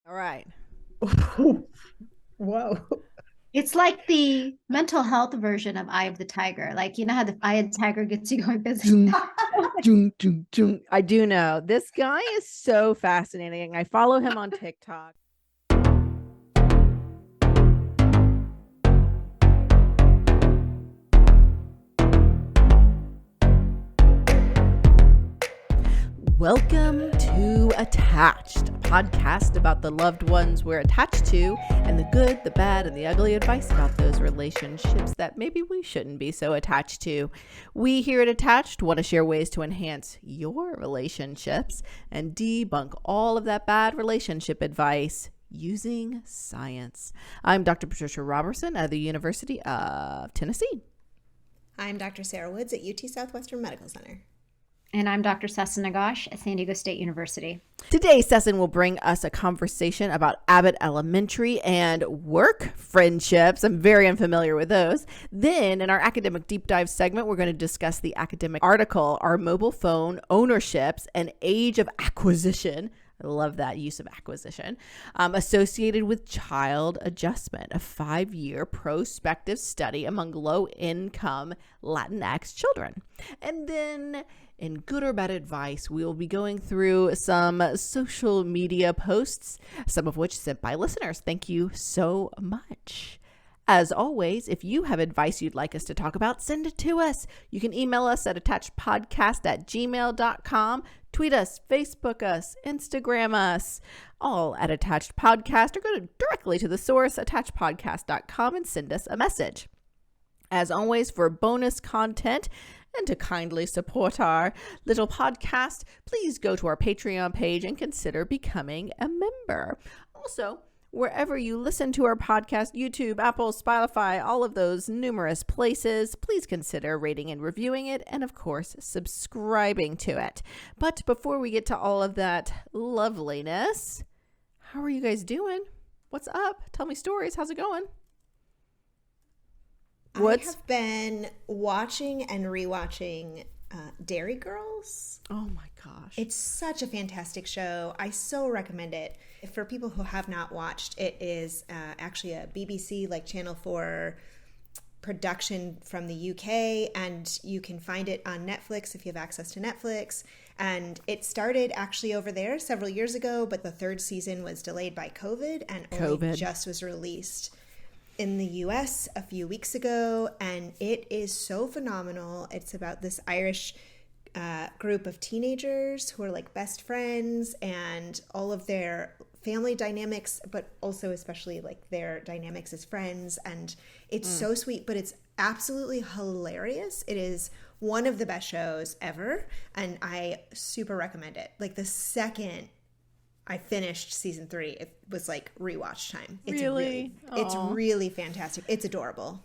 All right. Whoa. It's like the mental health version of Eye of the Tiger. Like, you know how the Eye of the Tiger gets you going busy. I do know. This guy is so fascinating. I follow him on TikTok. Welcome to Attached, a podcast about the loved ones we're attached to and the good, the bad, and the ugly advice about those relationships that maybe we shouldn't be so attached to. We here at Attached want to share ways to enhance your relationships and debunk all of that bad relationship advice using science. I'm Dr. Patricia Robertson at the University of Tennessee. I'm Dr. Sarah Woods at UT Southwestern Medical Center. And I'm Dr. Sesson Nagash at San Diego State University. Today, Sesson will bring us a conversation about Abbott Elementary and work friendships. I'm very unfamiliar with those. Then, in our academic deep dive segment, we're going to discuss the academic article, Our Mobile Phone Ownerships and Age of Acquisition. I love that use of acquisition, associated with child adjustment, a 5-year prospective study among low-income Latinx children. And then, in good or bad advice, we will be going through some social media posts, some of which sent by listeners. Thank you so much. As always, if you have advice you'd like us to talk about, send it to us. You can email us at attachedpodcast@gmail.com, tweet us, Facebook us, Instagram us, all at Attached Podcast, or go directly to the source, attachedpodcast.com, and send us a message. As always, for bonus content and to kindly support our little podcast, please go to our Patreon page and consider becoming a member. Also, wherever you listen to our podcast, YouTube, Apple, Spotify, all of those numerous places, please consider rating and reviewing it, and of course, subscribing to it. But before we get to all of that loveliness, how are you guys doing? What's up? Tell me stories. How's it going? I have been watching and rewatching Dairy Girls. Oh my gosh. It's such a fantastic show. I so recommend it. For people who have not watched, it is actually a BBC, like Channel 4 production from the UK, and you can find it on Netflix if you have access to Netflix. And it started actually over there several years ago, but the third season was delayed by COVID and only just was released in the US a few weeks ago, and it is so phenomenal. It's about this Irish group of teenagers who are like best friends and all of their family dynamics, but also especially like their dynamics as friends. And it's so sweet, but it's absolutely hilarious. It is one of the best shows ever, and I super recommend it. Like the second I finished season 3, it was like rewatch time. It's it's really fantastic. It's adorable.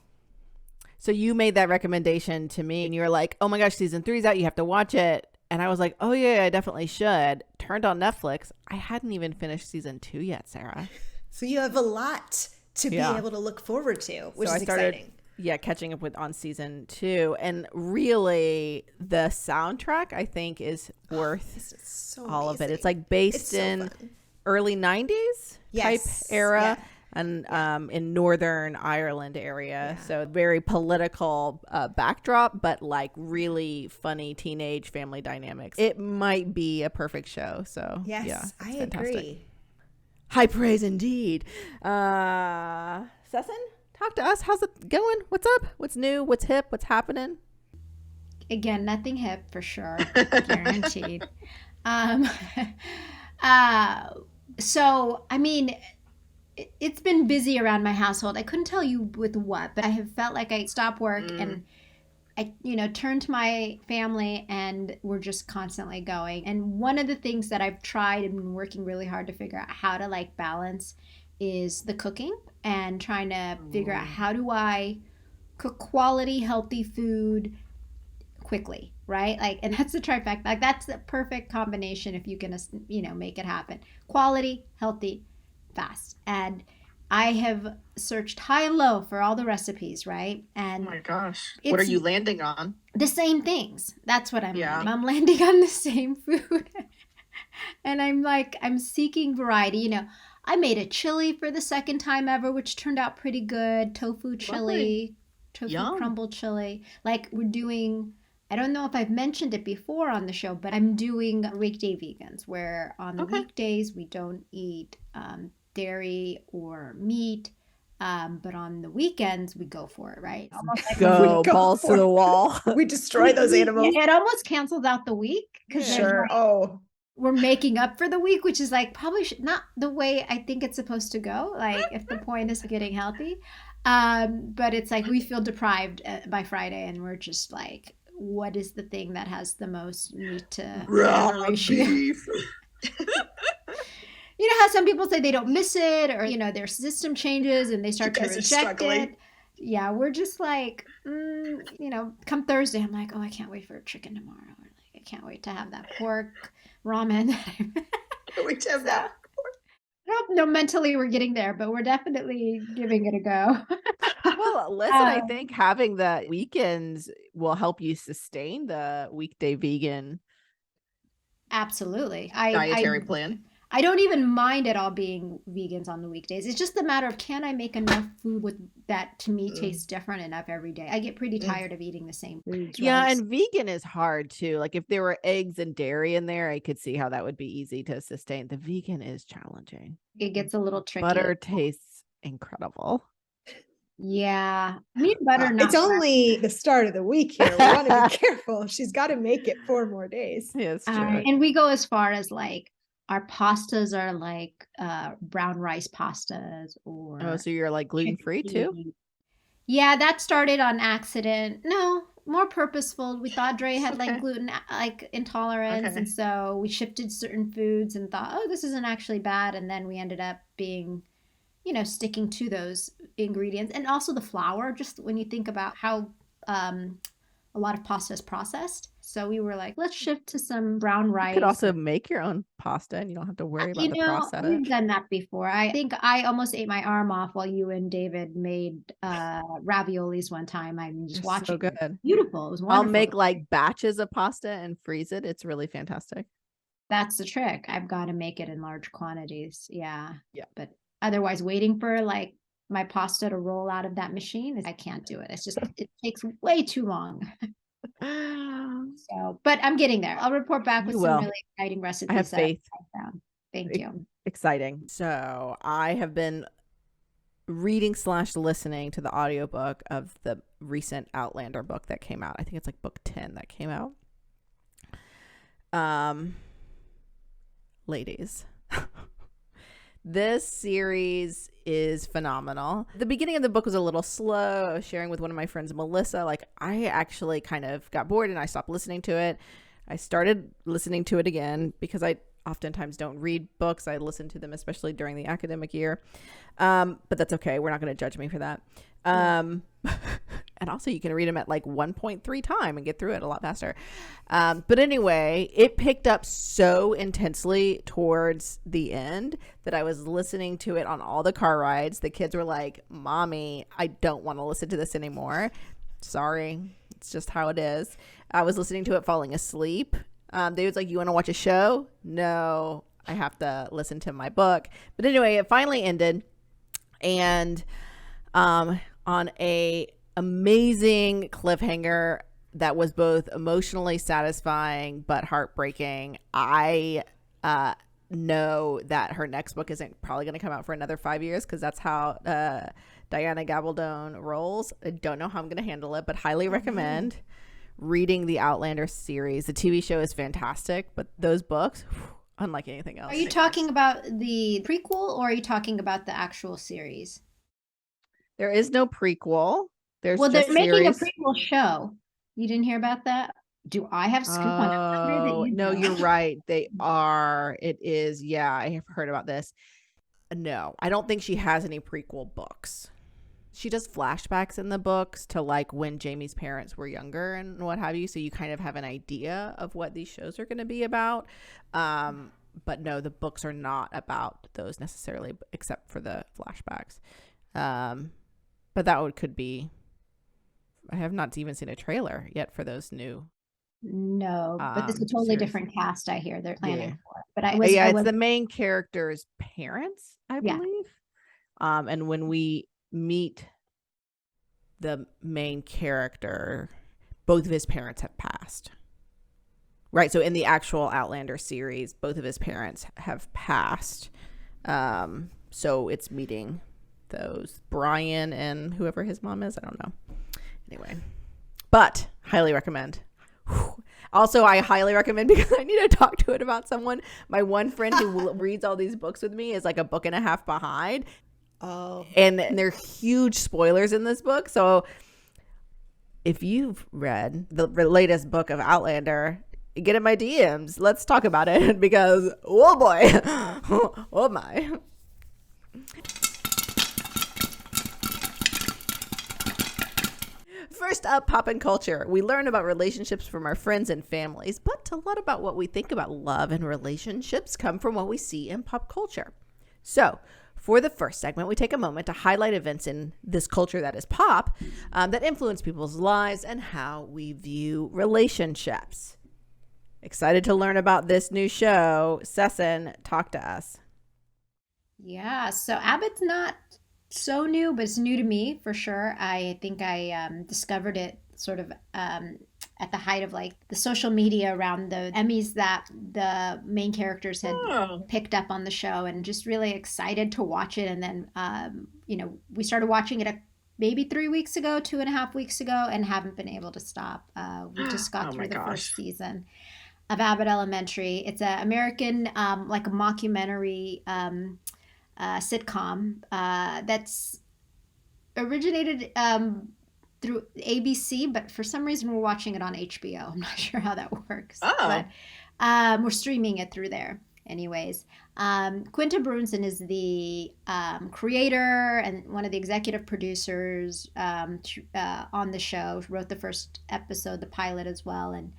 So you made that recommendation to me and you were like, oh my gosh, season 3's out. You have to watch it. And I was like, oh yeah, I definitely should. Turned on Netflix. I hadn't even finished season 2 yet, Sarah. So you have a lot to be able to look forward to, which is exciting. Yeah, catching up with on season 2, and really the soundtrack I think is worth all of it. It's like based in early 90s type era, and in Northern Ireland area. So very political backdrop, but like really funny teenage family dynamics. It might be a perfect show. So yes, I fantastic. Agree. High praise indeed. Sesson? Talk to us. How's it going? What's up? What's new? What's hip? What's happening? Again, nothing hip for sure. Guaranteed. So, I mean, it's been busy around my household. I couldn't tell you with what, but I have felt like I stopped work and I, turned to my family, and we're just constantly going. And one of the things that I've tried and been working really hard to figure out how to like balance is the cooking, and trying to figure out how do I cook quality, healthy food quickly, right? Like, and that's the trifecta. Like, that's the perfect combination if you can, make it happen. Quality, healthy, fast. And I have searched high and low for all the recipes, right? And oh my gosh, what are you landing on? The same things. That's what I'm landing. I'm landing on the same food. And I'm seeking variety. I made a chili for the second time ever, which turned out pretty good. Tofu chili, tofu Yum. crumble chili. Like we're doing, I don't know if I've mentioned it before on the show, but I'm doing weekday vegans where on the Okay. weekdays we don't eat dairy or meat. But on the weekends we go for it, right? Almost like Go go balls to for the it. wall. We destroy those animals. It almost cancels out the week because Yeah. Sure. Oh, we're making up for the week, which is like probably not the way I think it's supposed to go. Like if the point is getting healthy, but it's like we feel deprived by Friday, and we're just like, what is the thing that has the most meat to Raw ratio? beef. You know how some people say they don't miss it, or their system changes and they start to guys are reject struggling. it. Yeah, we're just like, come Thursday, I'm like, oh, I can't wait for chicken tomorrow. Or like, I can't wait to have that pork ramen. we have that. I don't know mentally we're getting there, but we're definitely giving it a go. Well, listen, I think having the weekends will help you sustain the weekday vegan Absolutely. Dietary plan. I don't even mind at all being vegans on the weekdays. It's just a matter of, can I make enough food with that to me tastes different enough every day? I get pretty tired of eating the same foods. Yeah, right? and vegan is hard too. Like if there were eggs and dairy in there, I could see how that would be easy to sustain. The vegan is challenging. It gets a little tricky. Butter tastes incredible. Yeah. Meat and butter, not It's only the start of the week here. We want to be careful. She's got to make it 4 more days. Yeah, it's true. And we go as far as like our pastas are like brown rice pastas or Oh, so you're like gluten-free too? Yeah, that started on accident. No, more purposeful. We thought Dre had like gluten like intolerance, Okay. and so we shifted certain foods and thought, oh, this isn't actually bad. And then we ended up being, sticking to those ingredients, and also the flour. Just when you think about how a lot of pasta is processed, so we were like, let's shift to some brown rice. You could also make your own pasta, and you don't have to worry about the process. We've done that before. I think I almost ate my arm off while you and David made raviolis one time. I'm just They're watching. so good. It was beautiful. It was wonderful. I'll make like batches of pasta and freeze it. It's really fantastic. That's the trick. I've got to make it in large quantities. Yeah. Yeah. But otherwise, waiting for like my pasta to roll out of that machine, I can't do it. It's just, it takes way too long. So, but I'm getting there. I'll report back with some really exciting recipes. I have faith. I found. Thank you. Exciting. So I have been reading / listening to the audiobook of the recent Outlander book that came out. I think it's like book 10 that came out. Ladies, this series is phenomenal. The beginning of the book was a little slow. I was sharing with one of my friends, Melissa, like I actually kind of got bored and I stopped listening to it. I started listening to it again because I oftentimes don't read books. I listen to them, especially during the academic year. But that's okay. We're not going to judge me for that. And also you can read them at like 1.3 time and get through it a lot faster. But anyway, it picked up so intensely towards the end that I was listening to it on all the car rides. The kids were like, Mommy, I don't want to listen to this anymore. Sorry. It's just how it is. I was listening to it falling asleep. David's like, you want to watch a show? No, I have to listen to my book. But anyway, it finally ended. And on a amazing cliffhanger that was both emotionally satisfying but heartbreaking. I know that her next book isn't probably going to come out for another 5 years because that's how Diana Gabaldon rolls. I don't know how I'm going to handle it, but highly recommend reading the Outlander series. The TV show is fantastic, but those books, unlike anything else. Are you talking about the prequel or are you talking about the actual series? There is no prequel. There's they're just making series. a prequel show. You didn't hear about that? Do I have scoop on it? Oh, no, you're right. They are. It is. Yeah, I have heard about this. No, I don't think she has any prequel books. She does flashbacks in the books to like when Jamie's parents were younger and what have you. So you kind of have an idea of what these shows are going to be about. But no, the books are not about those necessarily, except for the flashbacks. But that could be. I have not even seen a trailer yet for those new. No, but it's a totally series. different cast. I hear they're planning for it. but I was yeah, it's the main character's parents, I Yeah. believe. And when we meet the main character, both of his parents have passed. Right. So in the actual Outlander series, both of his parents have passed. So it's meeting those Brian and whoever his mom is. I don't know. Anyway, but highly recommend. Whew. Also, I highly recommend because I need to talk to it about someone. My one friend who reads all these books with me is like a book and a half behind. Oh. And there are huge spoilers in this book. So if you've read the latest book of Outlander, get in my DMs. Let's talk about it because, oh boy. Oh my. First up, Poppin Culture. We learn about relationships from our friends and families, but a lot about what we think about love and relationships come from what we see in pop culture. So, for the first segment, we take a moment to highlight events in this culture that is pop that influence people's lives and how we view relationships. Excited to learn about this new show. Sesson, talk to us. Yeah, so Abbott's not so new, but it's new to me for sure. I think I discovered it sort of at the height of like the social media around the Emmys that the main characters had picked up on the show, and just really excited to watch it. And then, we started watching it maybe 3 weeks ago, 2.5 weeks ago, and haven't been able to stop. We just got through the first season of Abbott Elementary. It's an American, like a mockumentary sitcom that's originated through ABC, but for some reason we're watching it on HBO. I'm not sure how that works, but we're streaming it through there. Anyways, Quinta Brunson is the creator and one of the executive producers on the show. She wrote the first episode, the pilot as well, and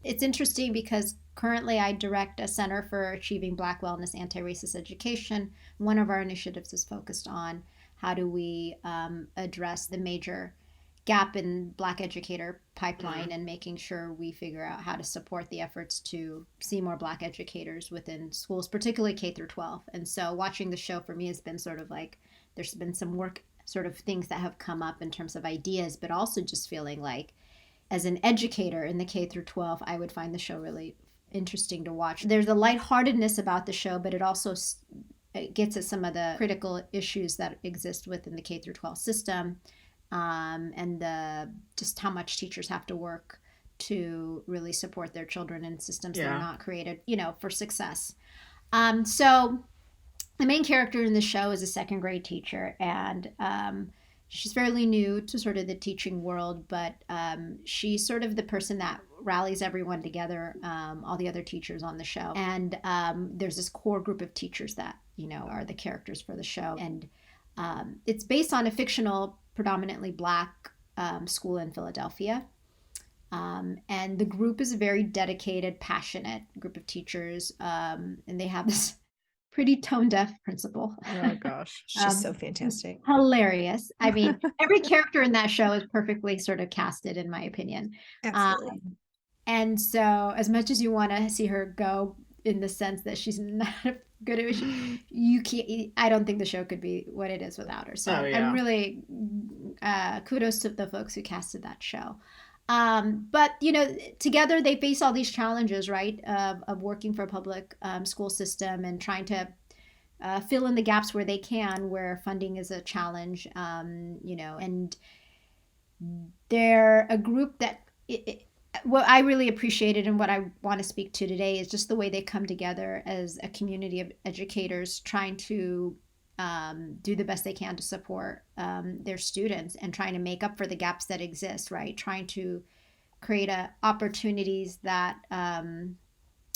it's interesting because currently I direct a Center for Achieving Black Wellness, Anti-Racist Education. One of our initiatives is focused on how do we address the major gap in Black educator pipeline and making sure we figure out how to support the efforts to see more Black educators within schools, particularly K through 12. And so watching the show for me has been sort of like, there's been some work, sort of things that have come up in terms of ideas, but also just feeling like as an educator in the K through 12, I would find the show really interesting to watch. There's a lightheartedness about the show, but it also gets at some of the critical issues that exist within the K through 12 system, and just how much teachers have to work to really support their children in systems that are not created, for success. So the main character in the show is a second grade teacher, and she's fairly new to sort of the teaching world, but she's sort of the person that rallies everyone together, all the other teachers on the show. And there's this core group of teachers that, are the characters for the show. And it's based on a fictional, predominantly Black school in Philadelphia. And the group is a very dedicated, passionate group of teachers. And they have this pretty tone-deaf principal. Oh, gosh. She's so fantastic. Hilarious. I mean, every character in that show is perfectly sort of casted, in my opinion. Absolutely. And so as much as you want to see her go in the sense that she's not good at it, you can't, I don't think the show could be what it is without her. So I'm really, kudos to the folks who casted that show. But, together they face all these challenges, right, of working for a public school system and trying to fill in the gaps where they can, where funding is a challenge, and they're a group that, what I really appreciated and what I want to speak to today is just the way they come together as a community of educators trying to do the best they can to support their students and trying to make up for the gaps that exist, right? Trying to create opportunities that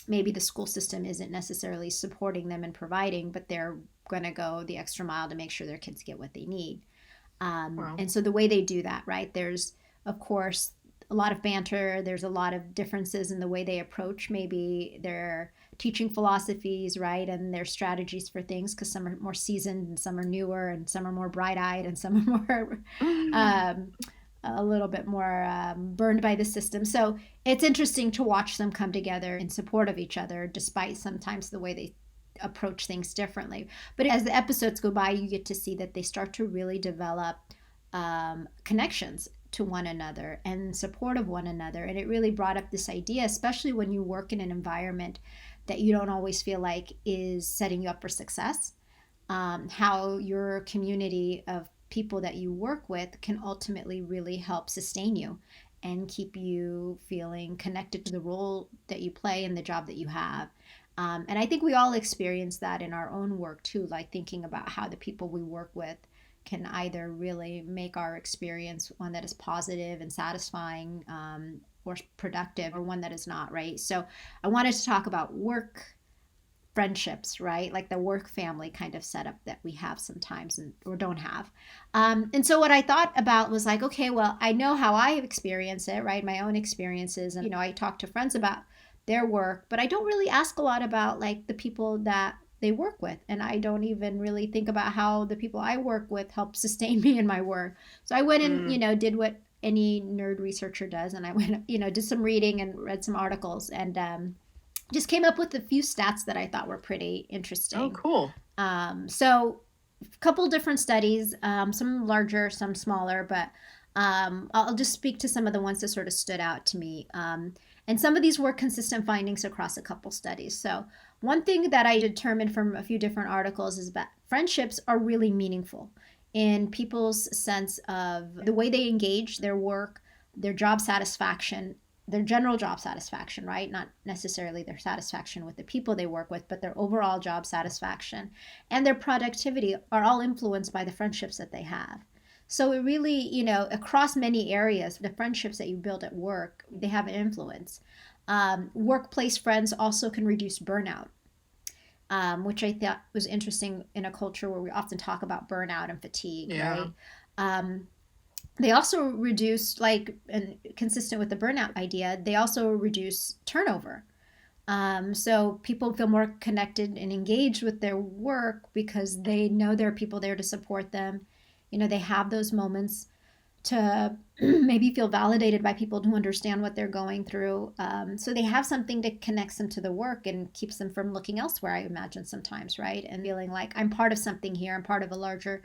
maybe the school system isn't necessarily supporting them and providing, but they're going to go the extra mile to make sure their kids get what they need. And so the way they do that, right? There's, of course, a lot of banter. There's a lot of differences in the way they approach maybe their teaching philosophies, right? And their strategies for things, because some are more seasoned and some are newer and some are more bright-eyed and some are more a little bit more burned by the system. So it's interesting to watch them come together in support of each other, despite sometimes the way they approach things differently. But as the episodes go by, you get to see that they start to really develop connections to one another and support of one another. And it really brought up this idea, especially when you work in an environment that you don't always feel like is setting you up for success, how your community of people that you work with can ultimately really help sustain you and keep you feeling connected to the role that you play and the job that you have. And I think we all experience that in our own work too, like thinking about how the people we work with can either really make our experience one that is positive and satisfying, or productive, or one that is not, right? So I wanted to talk about work friendships, right? Like the work family kind of setup that we have sometimes or don't have. And so what I thought about was like, okay, well, I know how I experience it, right? My own experiences. And, I talk to friends about their work, but I don't really ask a lot about like the people that they work with. And I don't even really think about how the people I work with help sustain me in my work. So I went and, did what any nerd researcher does. And I went, did some reading and read some articles and just came up with a few stats that I thought were pretty interesting. Oh, cool. So a couple different studies, some larger, some smaller, but I'll just speak to some of the ones that sort of stood out to me. And some of these were consistent findings across a couple studies. So one thing that I determined from a few different articles is that friendships are really meaningful in people's sense of the way they engage their work, their job satisfaction, their general job satisfaction, right? Not necessarily their satisfaction with the people they work with, but their overall job satisfaction and their productivity are all influenced by the friendships that they have. So it really, across many areas, the friendships that you build at work, they have an influence. Workplace friends also can reduce burnout, which I thought was interesting in a culture where we often talk about burnout and fatigue, right? They also reduce, and consistent with the burnout idea, they also reduce turnover. So people feel more connected and engaged with their work because they know there are people there to support them. They have those moments to maybe feel validated by people who understand what they're going through. So they have something that connects them to the work and keeps them from looking elsewhere, I imagine sometimes, right? And feeling like I'm part of something here, I'm part of a larger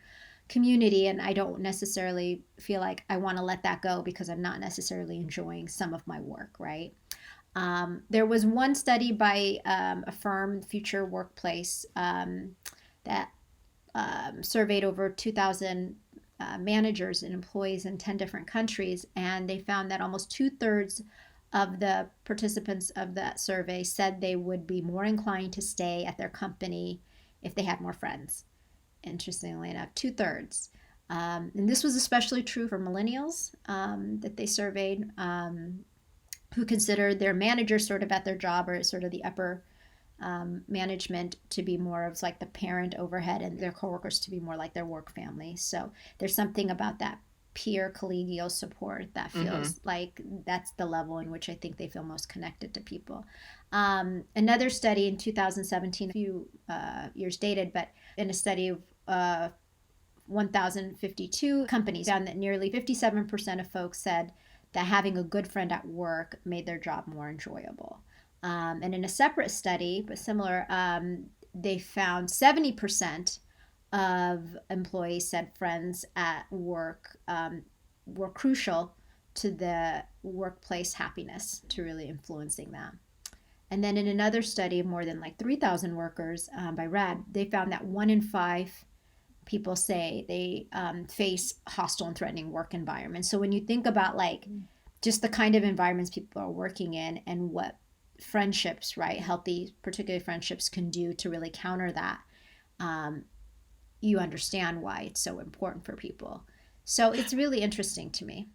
community, and I don't necessarily feel like I want to let that go because I'm not necessarily enjoying some of my work, right? There was one study by a firm, Future Workplace, that surveyed over 2,000 managers and employees in 10 different countries, and they found that almost 2/3 of the participants of that survey said they would be more inclined to stay at their company if they had more friends. Interestingly enough, 2/3. And this was especially true for millennials that they surveyed, who considered their managers sort of at their job or sort of the upper management to be more of like the parent overhead and their coworkers to be more like their work family. So there's something about that peer collegial support that feels like that's the level in which I think they feel most connected to people. Another study in 2017, a few years dated, but in a study of 1,052 companies, found that nearly 57% of folks said that having a good friend at work made their job more enjoyable. And in a separate study, but similar, they found 70% of employees said friends at work were crucial to the workplace happiness, to really influencing that. And then in another study of more than 3,000 workers by RAD, they found that 1 in 5 people say they face hostile and threatening work environments. So when you think about just the kind of environments people are working in and what friendships, right, healthy, particularly friendships, can do to really counter that, you understand why it's so important for people. So it's really interesting to me.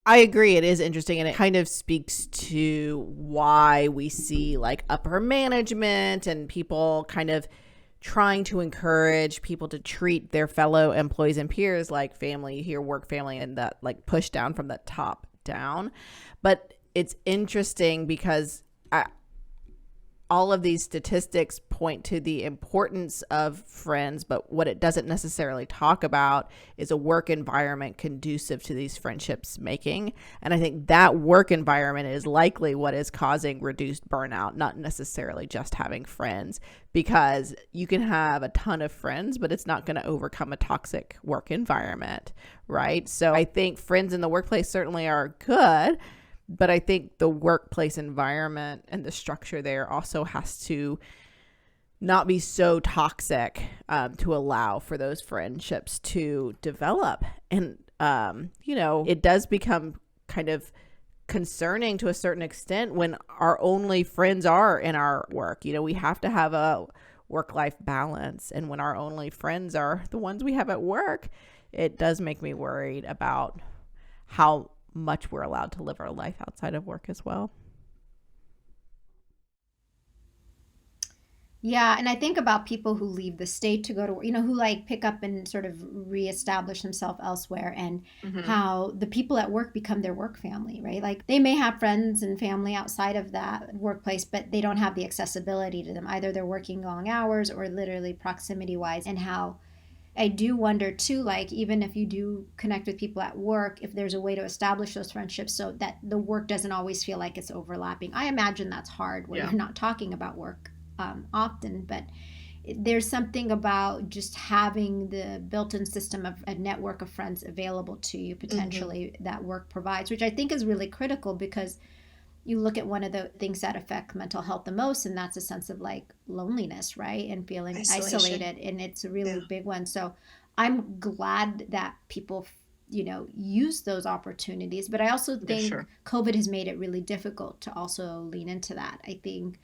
I agree. It is interesting, and it kind of speaks to why we see upper management and people kind of trying to encourage people to treat their fellow employees and peers like family. You hear work family and that push down from the top down. But it's interesting because all of these statistics point to the importance of friends, but what it doesn't necessarily talk about is a work environment conducive to these friendships making. And I think that work environment is likely what is causing reduced burnout, not necessarily just having friends, because you can have a ton of friends, but it's not going to overcome a toxic work environment, right? So I think friends in the workplace certainly are good, but I think the workplace environment and the structure there also has to not be so toxic to allow for those friendships to develop. And, it does become kind of concerning to a certain extent when our only friends are in our work. We have to have a work-life balance. And when our only friends are the ones we have at work, it does make me worried about how much we're allowed to live our life outside of work as well. Yeah, and I think about people who leave the state to go to work, who like pick up and sort of reestablish themselves elsewhere, and how the people at work become their work family, right? Like they may have friends and family outside of that workplace, but they don't have the accessibility to them. Either they're working long hours or literally proximity wise, and how I do wonder too, like even if you do connect with people at work, if there's a way to establish those friendships so that the work doesn't always feel like it's overlapping. I imagine that's hard when you're not talking about work often, but there's something about just having the built-in system of a network of friends available to you potentially that work provides, which I think is really critical, because you look at one of the things that affect mental health the most, and that's a sense of like loneliness, right? And feeling isolated. And it's a really big one. So I'm glad that people, use those opportunities. But I also think COVID has made it really difficult to also lean into that. I think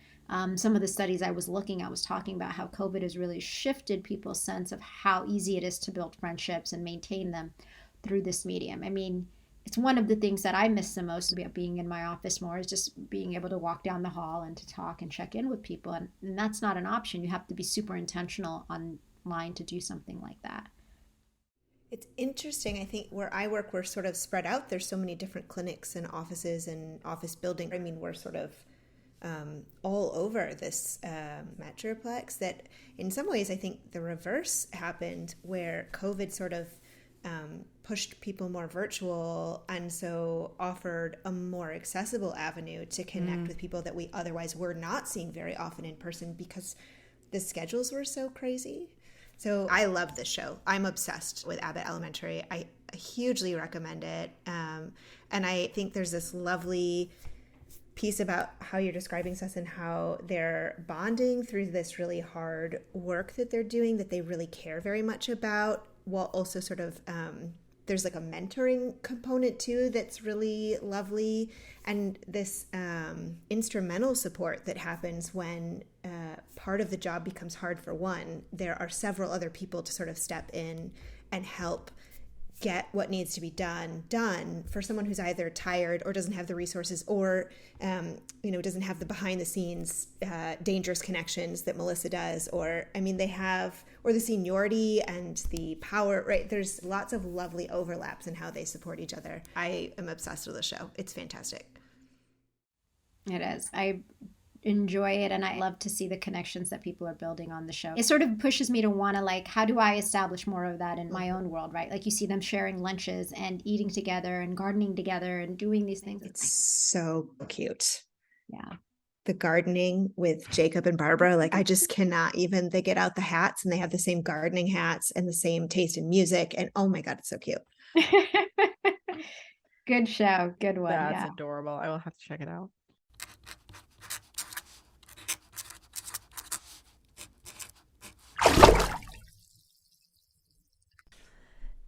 some of the studies I was looking at was talking about how COVID has really shifted people's sense of how easy it is to build friendships and maintain them through this medium. I mean, it's one of the things that I miss the most about being in my office more, is just being able to walk down the hall and to talk and check in with people. And that's not an option. You have to be super intentional online to do something like that. It's interesting. I think where I work, we're sort of spread out. There's so many different clinics and offices and office buildings. I mean, we're sort of all over this metroplex, that in some ways I think the reverse happened, where COVID sort of pushed people more virtual, and so offered a more accessible avenue to connect with people that we otherwise were not seeing very often in person because the schedules were so crazy. So I love this show. I'm obsessed with Abbott Elementary. I hugely recommend it. And I think there's this lovely piece about how you're describing Sess, and how they're bonding through this really hard work that they're doing, that they really care very much about, while also sort of there's like a mentoring component too that's really lovely, and this instrumental support that happens when part of the job becomes hard for one. There are several other people to sort of step in and help get what needs to be done for someone who's either tired or doesn't have the resources, or doesn't have the behind the scenes dangerous connections that Melissa does, or they have, or the seniority and the power, right? There's lots of lovely overlaps in how they support each other. I am obsessed with the show. It's fantastic. It is. I enjoy it, and I love to see the connections that people are building on the show. It sort of pushes me to want to, like, how do I establish more of that in my own world, right? Like you see them sharing lunches and eating together and gardening together and doing these things. It's so cute. Yeah. The gardening with Jacob and Barbara, like I just cannot even, they get out the hats and they have the same gardening hats and the same taste in music. And oh my God, it's so cute. Good show. Good one. That's adorable. I will have to check it out.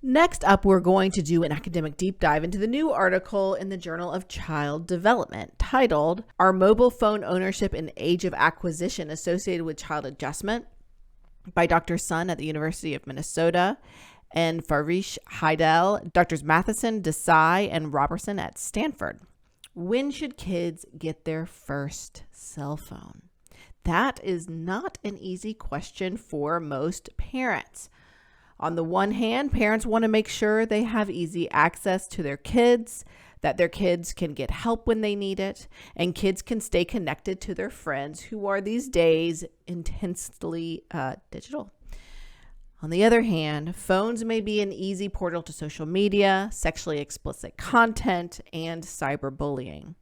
Next up, we're going to do an academic deep dive into the new article in the Journal of Child Development titled, "Are Mobile Phone Ownership and Age of Acquisition Associated with Child Adjustment?" by Dr. Sun at the University of Minnesota and Farish Haidel, Drs. Matheson, Desai, and Robertson at Stanford. When should kids get their first cell phone? That is not an easy question for most parents. On the one hand, parents want to make sure they have easy access to their kids, that their kids can get help when they need it, and kids can stay connected to their friends who are these days intensely digital. On the other hand, phones may be an easy portal to social media, sexually explicit content, and cyberbullying.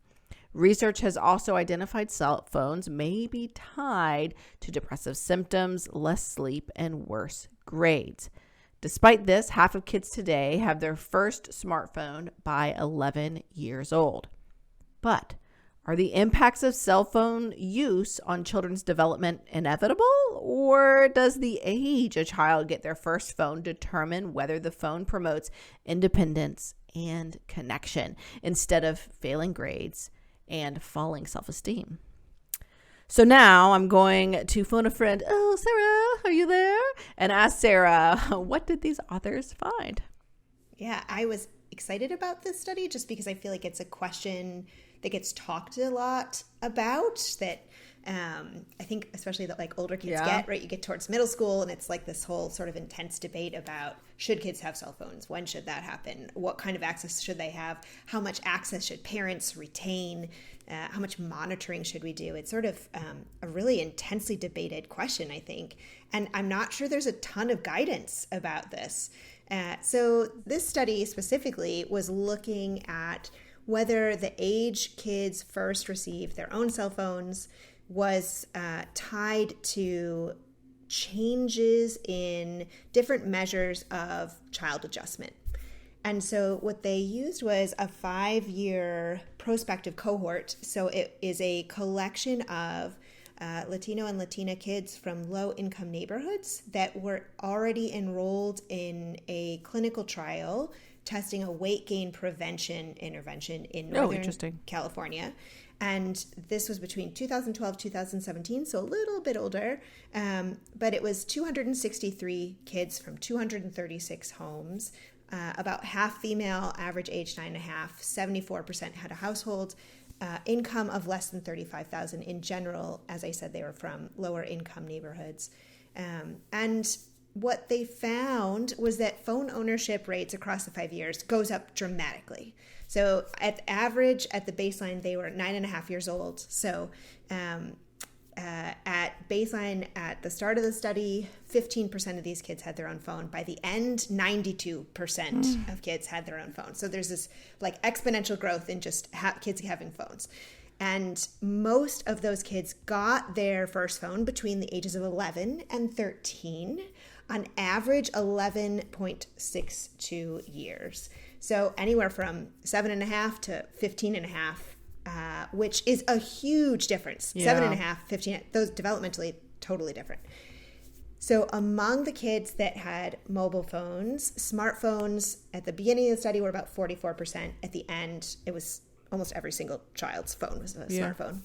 Research has also identified cell phones may be tied to depressive symptoms, less sleep, and worse grades. Despite this, half of kids today have their first smartphone by 11 years old. But are the impacts of cell phone use on children's development inevitable, or does the age a child get their first phone determine whether the phone promotes independence and connection instead of failing grades and falling self-esteem? So now I'm going to phone a friend. Oh, Sarah, are you there? And ask Sarah, what did these authors find? Yeah, I was excited about this study just because I feel like it's a question that gets talked a lot about, that I think especially that like older kids get, right? You get towards middle school and it's like this whole sort of intense debate about, should kids have cell phones? When should that happen? What kind of access should they have? How much access should parents retain? How much monitoring should we do? It's sort of a really intensely debated question, I think. And I'm not sure there's a ton of guidance about this. So this study specifically was looking at whether the age kids first received their own cell phones was tied to changes in different measures of child adjustment. And so what they used was a 5-year prospective cohort. So it is a collection of Latino and Latina kids from low-income neighborhoods that were already enrolled in a clinical trial testing a weight gain prevention intervention in Northern California. And this was between 2012, 2017, so a little bit older. But it was 263 kids from 236 homes, about half female, average age 9.5, 74% had a household income of less than $35,000 in general. As I said, they were from lower income neighborhoods. And what they found was that phone ownership rates across the 5 years goes up dramatically. So at average, at the baseline, they were 9.5 years old. So at baseline, at the start of the study, 15% of these kids had their own phone. By the end, 92% of kids had their own phone. So there's this like exponential growth in just kids having phones. And most of those kids got their first phone between the ages of 11 and 13, on average 11.62 years. So anywhere from 7.5 to 15.5, which is a huge difference. 7.5, 15, those developmentally totally different. So among the kids that had mobile phones, smartphones at the beginning of the study were about 44%. At the end, it was almost every single child's phone was a smartphone.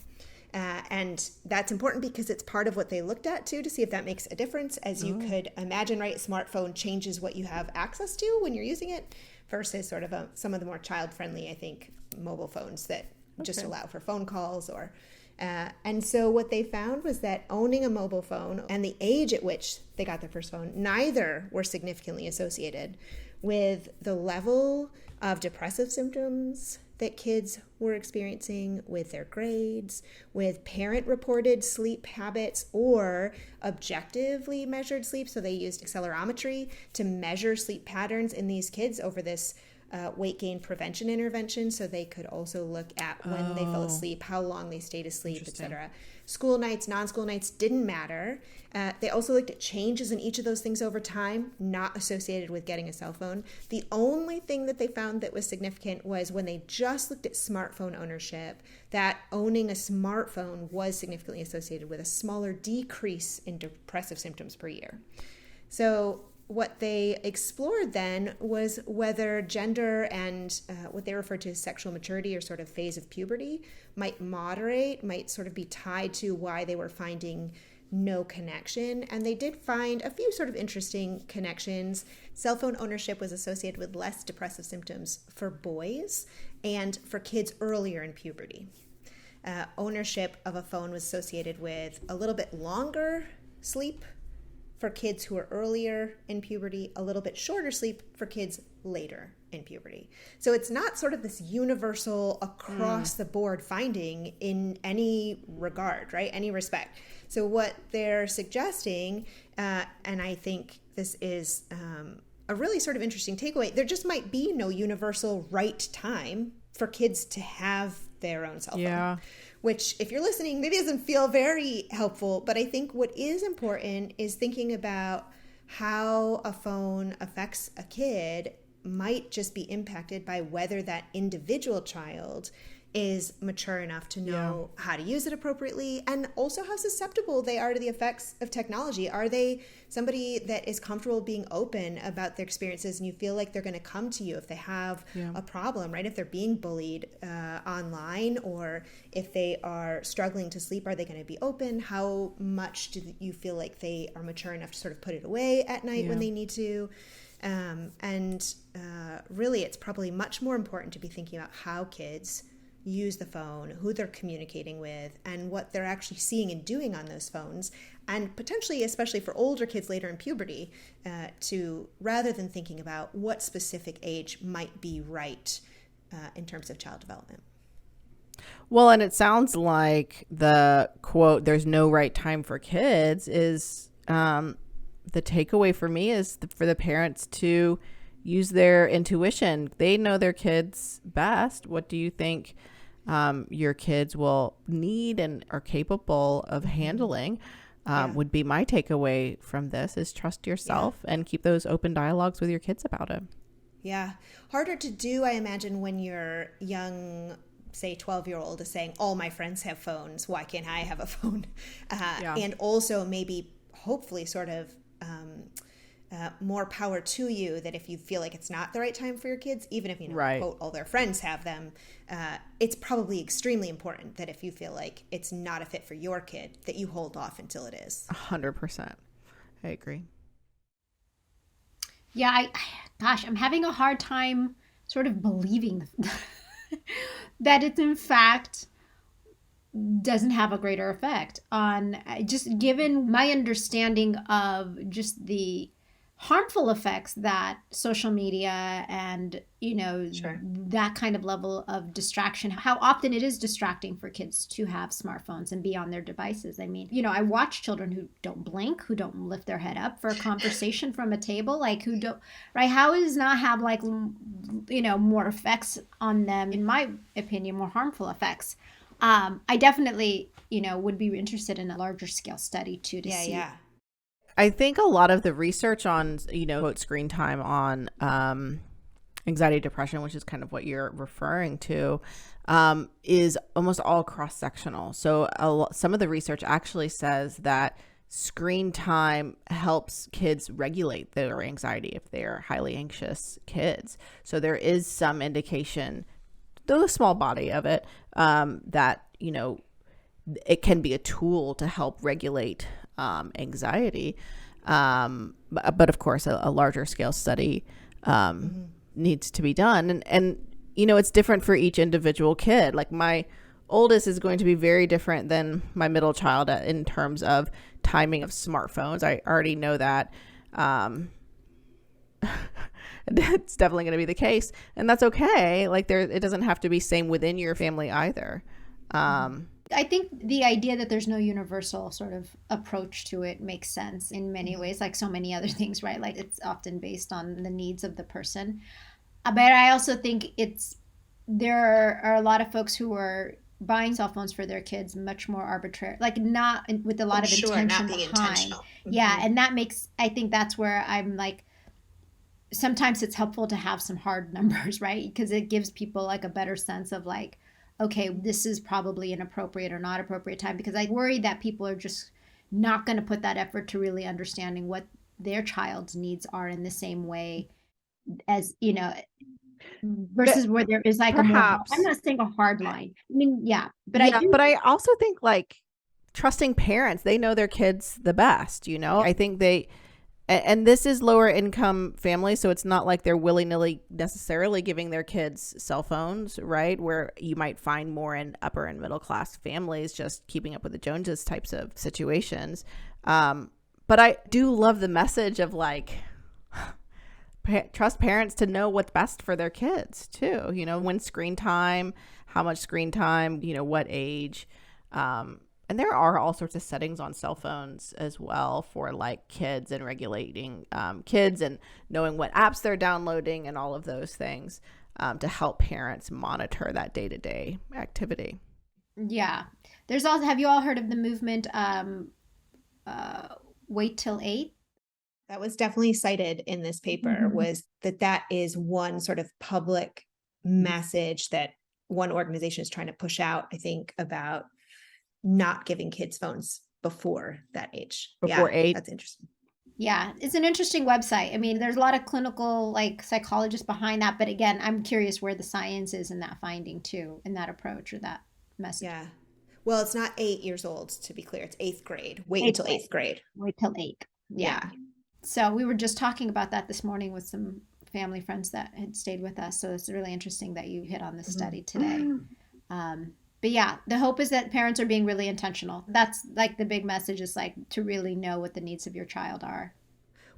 And that's important because it's part of what they looked at too, to see if that makes a difference. As you could imagine, right, smartphone changes what you have access to when you're using it versus sort of some of the more child-friendly, I think, mobile phones that just allow for phone calls or... and so what they found was that owning a mobile phone and the age at which they got their first phone, neither were significantly associated with the level of depressive symptoms that kids were experiencing, with their grades, with parent-reported sleep habits or objectively measured sleep. So they used accelerometry to measure sleep patterns in these kids over this weight gain prevention intervention, so they could also look at when they fell asleep, how long they stayed asleep, etc. School nights, non-school nights didn't matter. They also looked at changes in each of those things over time, not associated with getting a cell phone. The only thing that they found that was significant was when they just looked at smartphone ownership, that owning a smartphone was significantly associated with a smaller decrease in depressive symptoms per year. So what they explored then was whether gender and what they refer to as sexual maturity or sort of phase of puberty might moderate, might sort of be tied to why they were finding no connection. And they did find a few sort of interesting connections. Cell phone ownership was associated with less depressive symptoms for boys and for kids earlier in puberty. Ownership of a phone was associated with a little bit longer sleep for kids who are earlier in puberty, a little bit shorter sleep for kids later in puberty. So it's not sort of this universal across the board finding in any regard, right? Any respect. So what they're suggesting, and I think this is a really sort of interesting takeaway, there just might be no universal right time for kids to have their own cell phone. Which, if you're listening, maybe doesn't feel very helpful, but I think what is important is thinking about how a phone affects a kid might just be impacted by whether that individual child is mature enough to know how to use it appropriately, and also how susceptible they are to the effects of technology. Are they somebody that is comfortable being open about their experiences, and you feel like they're going to come to you if they have a problem, right? If they're being bullied online, or if they are struggling to sleep, are they going to be open? How much do you feel like they are mature enough to sort of put it away at night when they need to? Really, it's probably much more important to be thinking about how kids use the phone, who they're communicating with, and what they're actually seeing and doing on those phones, and potentially, especially for older kids later in puberty, rather than thinking about what specific age might be right in terms of child development. Well, and it sounds like the quote, "there's no right time for kids," is the takeaway for me is for the parents to use their intuition. They know their kids best. What do you think your kids will need and are capable of handling? Would be my takeaway from this is trust yourself and keep those open dialogues with your kids about it. Yeah. Harder to do, I imagine, when you're young, say 12-year-old is saying, all my friends have phones, why can't I have a phone? And also maybe hopefully sort of more power to you that if you feel like it's not the right time for your kids, even if, quote, all their friends have them, it's probably extremely important that if you feel like it's not a fit for your kid, that you hold off until it is. 100%. I agree. Yeah, I'm having a hard time sort of believing that it's in fact doesn't have a greater effect on, just given my understanding of just the harmful effects that social media and, that kind of level of distraction, how often it is distracting for kids to have smartphones and be on their devices. I mean, I watch children who don't blink, who don't lift their head up for a conversation from a table, like who don't, right? How does not have like, more effects on them, in my opinion, more harmful effects. I definitely, would be interested in a larger scale study too to see. Yeah. I think a lot of the research on, quote, screen time on anxiety, depression, which is kind of what you're referring to, is almost all cross-sectional. So some of the research actually says that screen time helps kids regulate their anxiety if they're highly anxious kids. So there is some indication, though a small body of it, that, it can be a tool to help regulate anxiety. But of course, a larger scale study needs to be done. And it's different for each individual kid. Like my oldest is going to be very different than my middle child in terms of timing of smartphones. I already know that. It's definitely going to be the case. And that's okay. Like it doesn't have to be same within your family either. I think the idea that there's no universal sort of approach to it makes sense in many ways, like so many other things, right? Like it's often based on the needs of the person. But I also think there are a lot of folks who are buying cell phones for their kids much more arbitrary, like not with a lot of intention behind. Intentional. Yeah. And I think that's where I'm like, sometimes it's helpful to have some hard numbers, right? Because it gives people like a better sense of like, okay, this is probably an appropriate or not appropriate time, because I worry that people are just not going to put that effort to really understanding what their child's needs are in the same way as, versus where there is like perhaps, I'm not saying a hard line. I mean, but I also think like trusting parents, they know their kids the best, I think and this is lower income families, so it's not like they're willy-nilly necessarily giving their kids cell phones, right? Where you might find more in upper and middle class families just keeping up with the Joneses types of situations. But I do love the message of like, trust parents to know what's best for their kids too. You know, when screen time, how much screen time, you know, what age. And there are all sorts of settings on cell phones as well for like kids and regulating kids and knowing what apps they're downloading and all of those things to help parents monitor that day-to-day activity. Yeah. There's also, have you all heard of the movement, Wait Till 8? That was definitely cited in this paper, was that is one sort of public message that one organization is trying to push out, I think, about not giving kids phones before that age. Before 8. That's interesting. Yeah, it's an interesting website. I mean, there's a lot of clinical like psychologists behind that, but again, I'm curious where the science is in that finding too, in that approach or that message. Yeah. Well, it's not 8 years old, to be clear. It's 8th grade. Wait until 8th grade. Wait till 8. Yeah. So we were just talking about that this morning with some family friends that had stayed with us. So it's really interesting that you hit on this study today. But yeah, the hope is that parents are being really intentional. That's like the big message, is like to really know what the needs of your child are.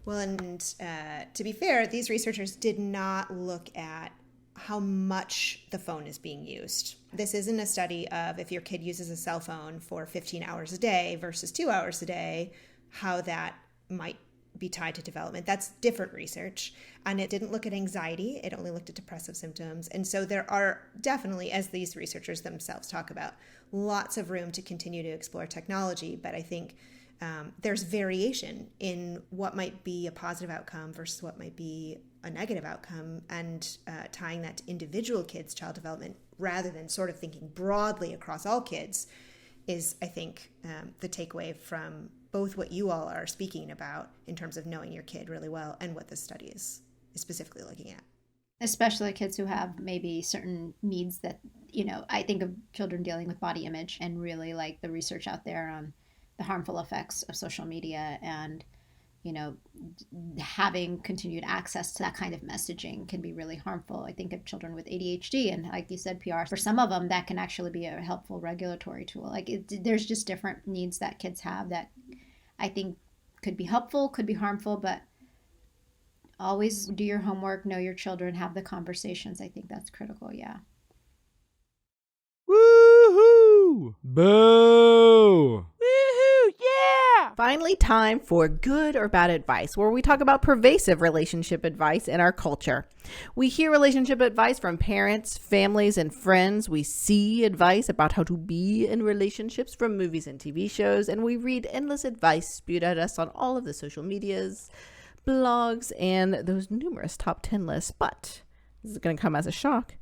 Well, and to be fair, these researchers did not look at how much the phone is being used. This isn't a study of if your kid uses a cell phone for 15 hours a day versus 2 hours a day, how that might be tied to development. That's different research. And it didn't look at anxiety. It only looked at depressive symptoms. And so there are definitely, as these researchers themselves talk about, lots of room to continue to explore technology. But I think there's variation in what might be a positive outcome versus what might be a negative outcome, and tying that to individual kids' child development rather than sort of thinking broadly across all kids is, I think, the takeaway from both what you all are speaking about in terms of knowing your kid really well and what this study is specifically looking at. Especially kids who have maybe certain needs that, you know, I think of children dealing with body image, and really like the research out there on the harmful effects of social media, and, you know, having continued access to that kind of messaging can be really harmful. I think of children with ADHD, and like you said, PR, for some of them that can actually be a helpful regulatory tool. Like there's just different needs that kids have that I think could be helpful, could be harmful, but always do your homework, know your children, have the conversations. I think that's critical. Yeah. Woohoo! Boo! Woohoo! Yeah! Finally, time for good or bad advice, where we talk about pervasive relationship advice in our culture. We hear relationship advice from parents, families, and friends. We see advice about how to be in relationships from movies and TV shows, and we read endless advice spewed at us on all of the social medias, blogs, and those numerous top 10 lists. But this is going to come as a shock.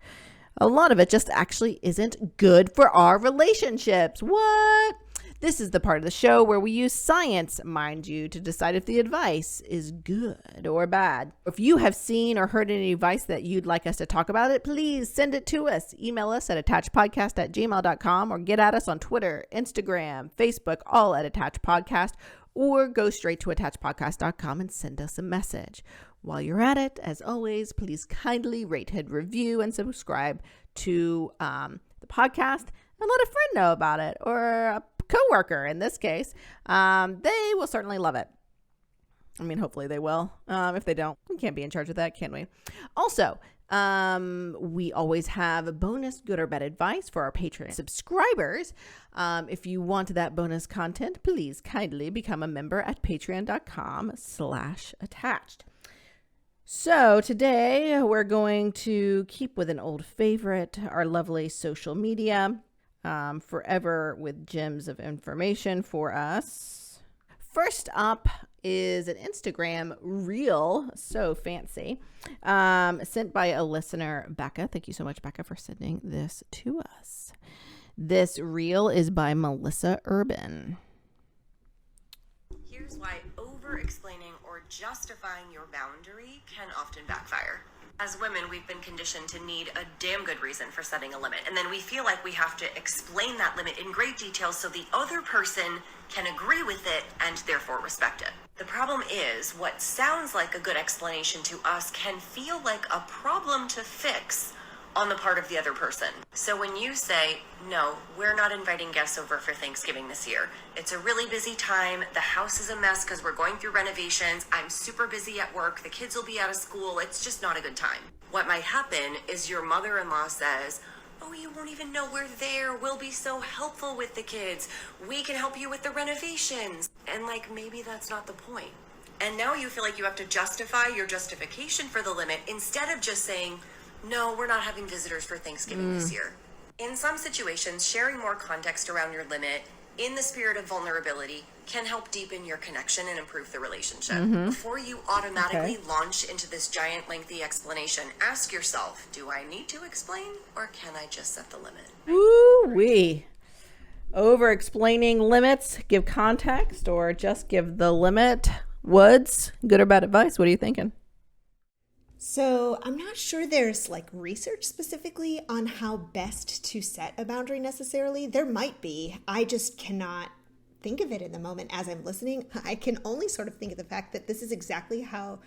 A lot of it just actually isn't good for our relationships. What? This is the part of the show where we use science, mind you, to decide if the advice is good or bad. If you have seen or heard any advice that you'd like us to talk about it, please send it to us. Email us at attachpodcast@gmail.com, or get at us on Twitter, Instagram, Facebook, all at attachpodcast, or go straight to attachpodcast.com and send us a message. While you're at it, as always, please kindly rate, hit, review, and subscribe to the podcast, and let a friend know about it, or a coworker in this case. They will certainly love it. I mean, hopefully they will. If they don't, we can't be in charge of that, can we? Also, we always have bonus good or bad advice for our Patreon subscribers. If you want that bonus content, please kindly become a member at patreon.com/attached. So today we're going to keep with an old favorite, our lovely social media, forever with gems of information for us. First up is an Instagram reel, so fancy, sent by a listener, Becca. Thank you so much, Becca, for sending this to us. This reel is by Melissa Urban. Here's why over-explaining or justifying your boundary can often backfire. As women, we've been conditioned to need a damn good reason for setting a limit. And then we feel like we have to explain that limit in great detail so the other person can agree with it and therefore respect it. The problem is, what sounds like a good explanation to us can feel like a problem to fix on the part of the other person. So when you say, no, we're not inviting guests over for Thanksgiving this year. It's a really busy time. The house is a mess because we're going through renovations. I'm super busy at work. The kids will be out of school. It's just not a good time. What might happen is your mother-in-law says, oh, you won't even know we're there. We'll be so helpful with the kids. We can help you with the renovations. And like, maybe that's not the point. And now you feel like you have to justify your justification for the limit instead of just saying, no, we're not having visitors for Thanksgiving this year. In some situations, sharing more context around your limit in the spirit of vulnerability can help deepen your connection and improve the relationship. Before you automatically launch into this giant lengthy explanation, ask yourself, do I need to explain or can I just set the limit? Woo-wee. Over explaining limits, give context, or just give the limit. Woods, good or bad advice? What are you thinking? So I'm not sure there's like research specifically on how best to set a boundary necessarily. There might be. I just cannot think of it in the moment as I'm listening. I can only sort of think of the fact that this is exactly how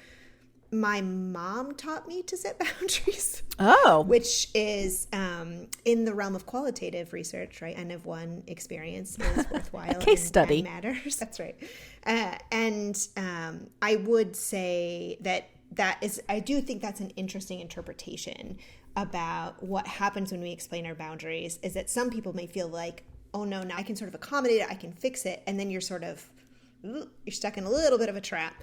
my mom taught me to set boundaries. Oh. Which is in the realm of qualitative research, right? N of one experience is worthwhile. A case study. And matters. That's right. And I would say I do think that's an interesting interpretation about what happens when we explain our boundaries, is that some people may feel like, oh no, now I can sort of accommodate it, I can fix it. And then you're sort of, you're stuck in a little bit of a trap.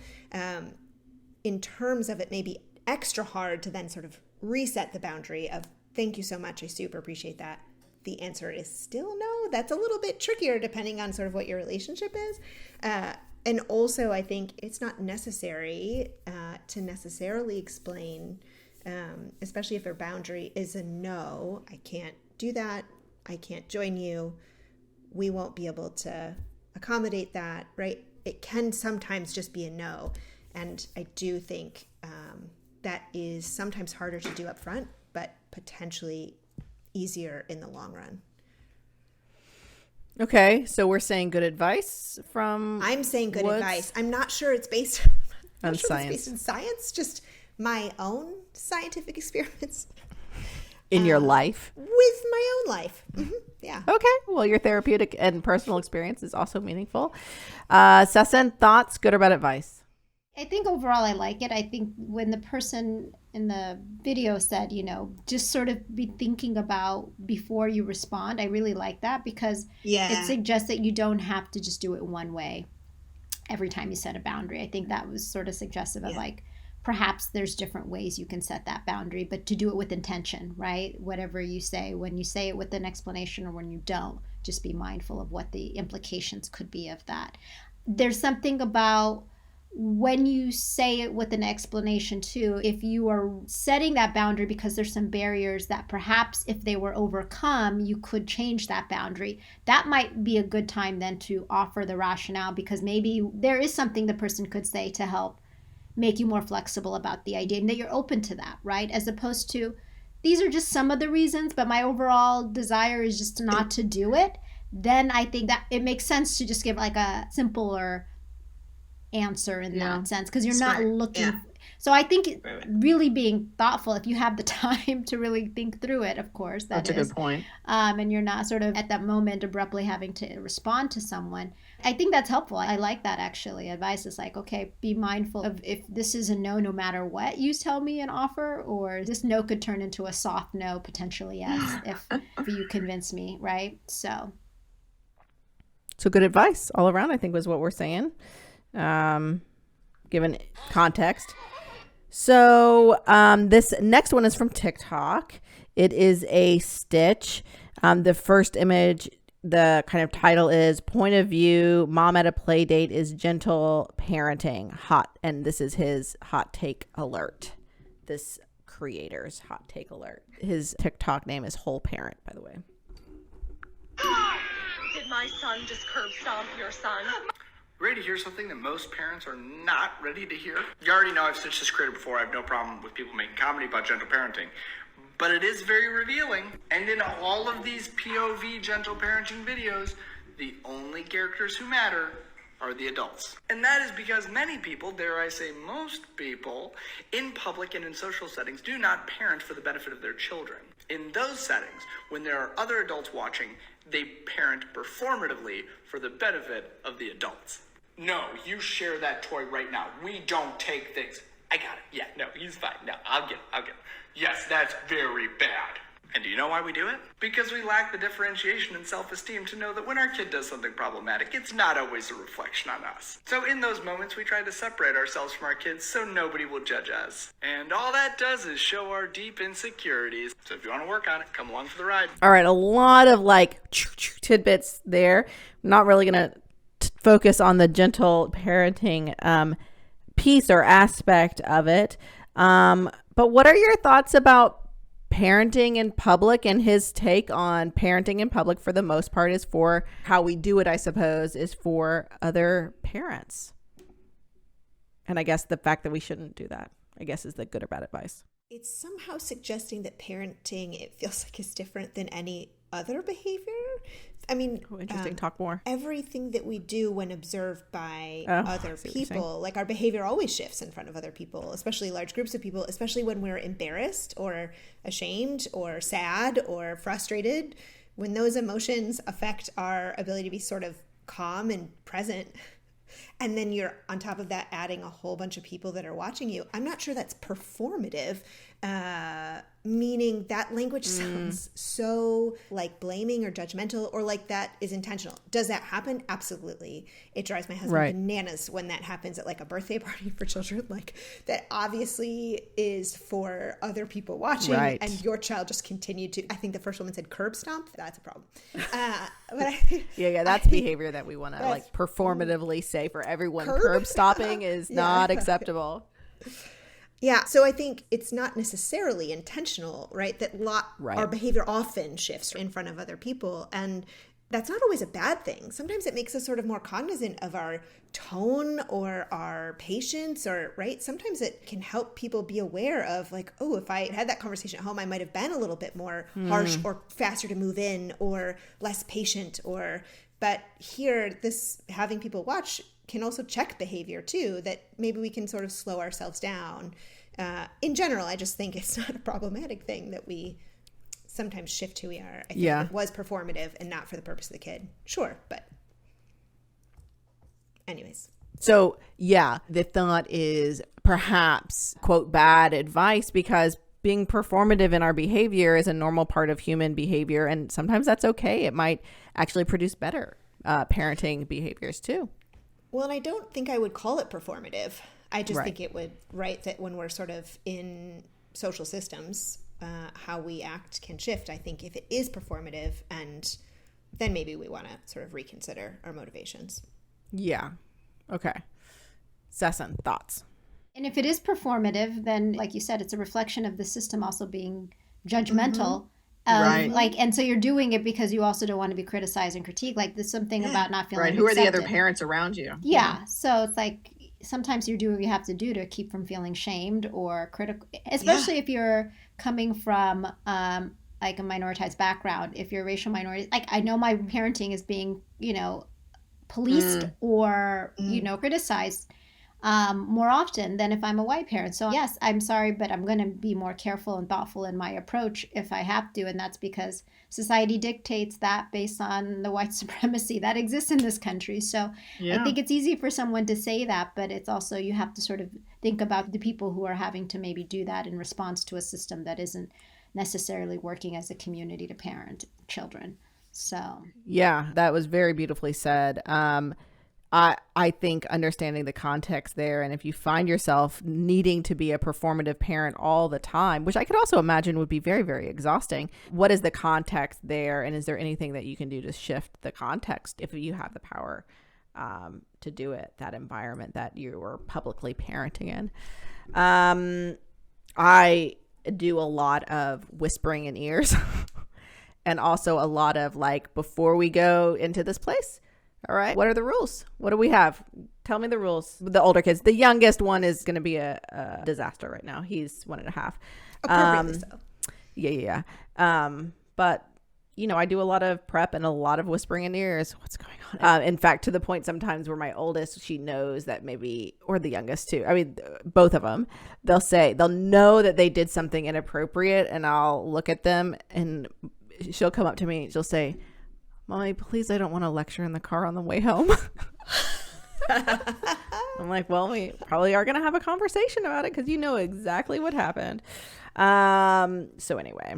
In terms of it may be extra hard to then sort of reset the boundary of, thank you so much, I super appreciate that. The answer is still no. That's a little bit trickier depending on sort of what your relationship is. And also, I think it's not necessary to necessarily explain, especially if their boundary is a no, I can't do that, I can't join you, we won't be able to accommodate that, right? It can sometimes just be a no. And I do think that is sometimes harder to do up front, but potentially easier in the long run. Okay, so we're saying good advice from I'm saying good Woods? advice. I'm not sure it's based On it's science. based in science, just my own scientific experiments in your life. with my own life. Yeah. Okay, well, your therapeutic and personal experience is also meaningful. Sesen, thoughts, good or bad advice? I think overall I like it. I think when the person in the video said, just sort of be thinking about before you respond, I really like that because it suggests that you don't have to just do it one way every time you set a boundary. I think that was sort of suggestive of like, perhaps there's different ways you can set that boundary, but to do it with intention, right? Whatever you say, when you say it with an explanation or when you don't, just be mindful of what the implications could be of that. There's something about when you say it with an explanation too, if you are setting that boundary because there's some barriers that perhaps if they were overcome, you could change that boundary. That might be a good time then to offer the rationale because maybe there is something the person could say to help make you more flexible about the idea and that you're open to that, right? As opposed to, these are just some of the reasons, but my overall desire is just not to do it. Then I think that it makes sense to just give like a simpler answer in that sense because you're not looking. So I think really being thoughtful, if you have the time to really think through it, of course, That's a good point. And you're not sort of at that moment abruptly having to respond to someone. I think that's helpful. I like that actually. Advice is like, okay, be mindful of if this is a no, no matter what you tell me and offer, or this no could turn into a soft no, potentially yes, if you convince me, right? So good advice all around, I think was what we're saying, given context. So this next one is from TikTok. It is a stitch. The first image, the kind of title is point of view, mom at a play date is gentle parenting, hot. And this is his hot take alert. This creator's hot take alert. His TikTok name is Whole Parent, by the way. Did my son just curb stomp your son? Ready to hear something that most parents are not ready to hear? You already know I've stitched this creator before. I have no problem with people making comedy about gentle parenting. But it is very revealing. And in all of these POV gentle parenting videos, the only characters who matter are the adults. And that is because many people, dare I say most people, in public and in social settings do not parent for the benefit of their children. In those settings, when there are other adults watching, they parent performatively for the benefit of the adults. No, you share that toy right now. We don't take things. I got it. Yeah, no, he's fine. No, I'll get it. Yes, that's very bad. And do you know why we do it? Because we lack the differentiation and self-esteem to know that when our kid does something problematic, it's not always a reflection on us. So in those moments, we try to separate ourselves from our kids so nobody will judge us. And all that does is show our deep insecurities. So if you want to work on it, come along for the ride. All right, a lot of like tidbits there. I'm not really going to focus on the gentle parenting piece or aspect of it. But what are your thoughts about parenting in public, and his take on parenting in public for the most part is for how we do it, I suppose, is for other parents. And I guess the fact that we shouldn't do that, I guess, is the good or bad advice. It's somehow suggesting that parenting, it feels like, is different than any other behavior. I mean, Interesting. Talk more. Everything that we do when observed by other people, like our behavior always shifts in front of other people, especially large groups of people, especially when we're embarrassed or ashamed or sad or frustrated. When those emotions affect our ability to be sort of calm and present, and then you're on top of that adding a whole bunch of people that are watching you, I'm not sure that's performative, meaning that language sounds so like blaming or judgmental, or like that is intentional. Does that happen? Absolutely. It drives my husband bananas when that happens at like a birthday party for children. Like, that obviously is for other people watching, and your child just continued to, I think the first woman said curb stomp. That's a problem. But that's behavior that we want to like performatively say for everyone. Curb stopping is not acceptable. Yeah, so I think it's not necessarily intentional, right? That our behavior often shifts in front of other people, and that's not always a bad thing. Sometimes it makes us sort of more cognizant of our tone or our patience, or sometimes it can help people be aware of like, oh, if I had that conversation at home, I might have been a little bit more harsh or faster to move in or less patient, but here, this having people watch can also check behavior too, that maybe we can sort of slow ourselves down. In general, I just think it's not a problematic thing that we sometimes shift who we are. I think it was performative and not for the purpose of the kid. Sure, but anyways. So, the thought is perhaps, quote, bad advice, because being performative in our behavior is a normal part of human behavior, and sometimes that's okay. It might actually produce better parenting behaviors too. Well, and I don't think I would call it performative. I just think it would, that when we're sort of in social systems, how we act can shift. I think if it is performative, and then maybe we want to sort of reconsider our motivations. Yeah. Okay. Sesson, thoughts? And if it is performative, then like you said, it's a reflection of the system also being judgmental. And so you're doing it because you also don't want to be criticized and critiqued. Like, there's something about not feeling Who accepted. are the other parents around you? Yeah. So it's like sometimes you're doing what you have to do to keep from feeling shamed or critical, especially if you're coming from like a minoritized background. If you're a racial minority, like I know my parenting is being, policed or, criticized more often than if I'm a white parent. So yes, I'm sorry, but I'm going to be more careful and thoughtful in my approach if I have to. And that's because society dictates that based on the white supremacy that exists in this country. So I think it's easy for someone to say that, but it's also, you have to sort of think about the people who are having to maybe do that in response to a system that isn't necessarily working as a community to parent children. So that was very beautifully said. I think understanding the context there, and if you find yourself needing to be a performative parent all the time, which I could also imagine would be very, very exhausting, what is the context there? And is there anything that you can do to shift the context if you have the power to do it, that environment that you are publicly parenting in? I do a lot of whispering in ears and also a lot of like, before we go into this place, all right, what are the rules? What do we have? Tell me the rules. The older kids. The youngest one is going to be a disaster right now. He's 1.5. Appropriately so. Yeah. But I do a lot of prep and a lot of whispering in ears. What's going on? In fact, to the point sometimes where my oldest, she knows that maybe, or the youngest too. I mean, both of them, they'll know that they did something inappropriate, and I'll look at them and she'll come up to me. She'll say, "Mommy, please, I don't want to lecture in the car on the way home." I'm like, well, we probably are going to have a conversation about it because you know exactly what happened. So anyway,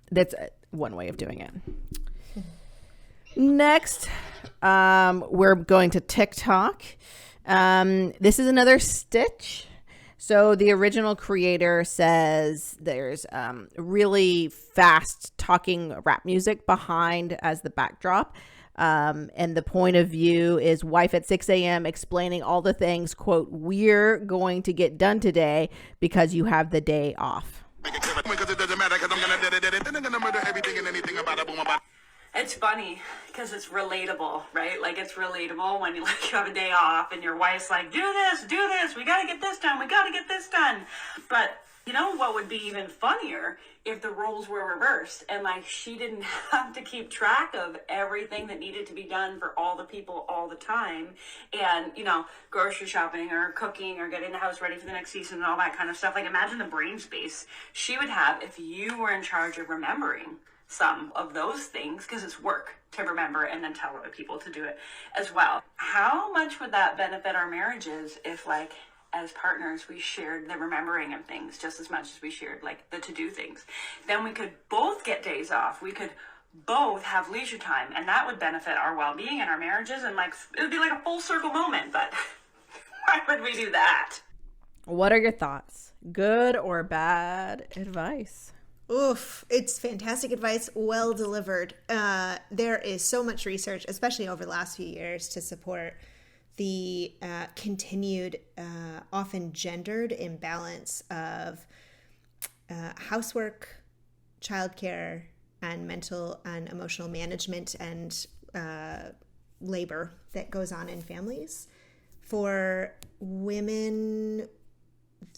that's one way of doing it. Next, we're going to TikTok. This is another stitch. So the original creator says there's really fast talking rap music behind as the backdrop. And the point of view is wife at 6 a.m. explaining all the things, quote, "we're going to get done today because you have the day off." It's funny because it's relatable, right? Like, it's relatable when you have a day off and your wife's like, do this, we got to get this done. But you know what would be even funnier if the roles were reversed and like she didn't have to keep track of everything that needed to be done for all the people all the time, and grocery shopping or cooking or getting the house ready for the next season and all that kind of stuff. Like, imagine the brain space she would have if you were in charge of remembering some of those things, because it's work to remember and then tell other people to do it as well. How much would that benefit our marriages if, like, as partners, we shared the remembering of things just as much as we shared like the to-do things? Then we could both get days off. We could both have leisure time, and that would benefit our well-being and our marriages, and like it would be like a full circle moment. But why would we do that? What are your thoughts? Good or bad advice? Oof, it's fantastic advice, well delivered. There is so much research, especially over the last few years, to support the continued, often gendered imbalance of housework, childcare, and mental and emotional management and labor that goes on in families. For women,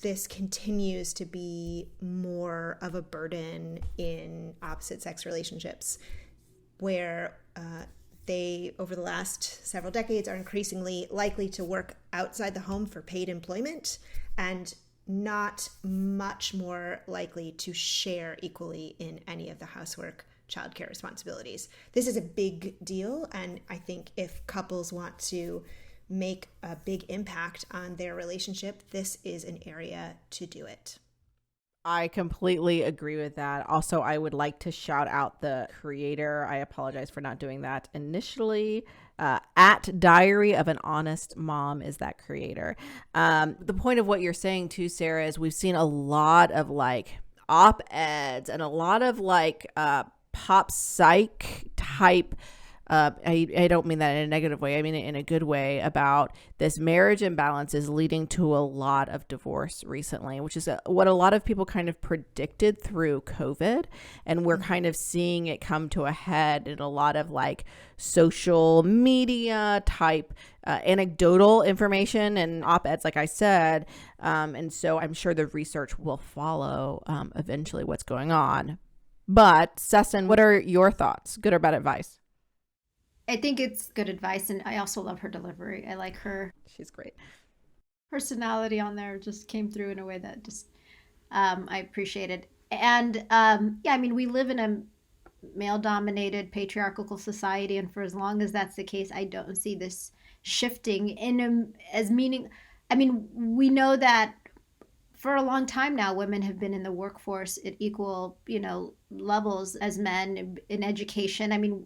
this continues to be more of a burden in opposite sex relationships, where they, over the last several decades, are increasingly likely to work outside the home for paid employment and not much more likely to share equally in any of the housework, childcare responsibilities. This is a big deal, and I think if couples want to make a big impact on their relationship, this is an area to do it. I completely agree with that. Also, I would like to shout out the creator. I apologize for not doing that initially. At Diary of an Honest Mom is that creator. The point of what you're saying too, Sarah, is we've seen a lot of like op-eds and a lot of like pop psych type I don't mean that in a negative way. I mean it in a good way, about this marriage imbalance is leading to a lot of divorce recently, which is what a lot of people kind of predicted through COVID. And we're kind of seeing it come to a head in a lot of like social media type anecdotal information and op-eds, like I said. And so I'm sure the research will follow eventually what's going on. But Sesson, what are your thoughts? Good or bad advice? I think it's good advice, and I also love her delivery. I like her. She's great. Personality on there just came through in a way that just I appreciated. And yeah, I mean, we live in a male-dominated patriarchal society, and for as long as that's the case, I don't see this shifting as meaning. I mean, we know that for a long time now, women have been in the workforce at equal, levels as men in education. I mean,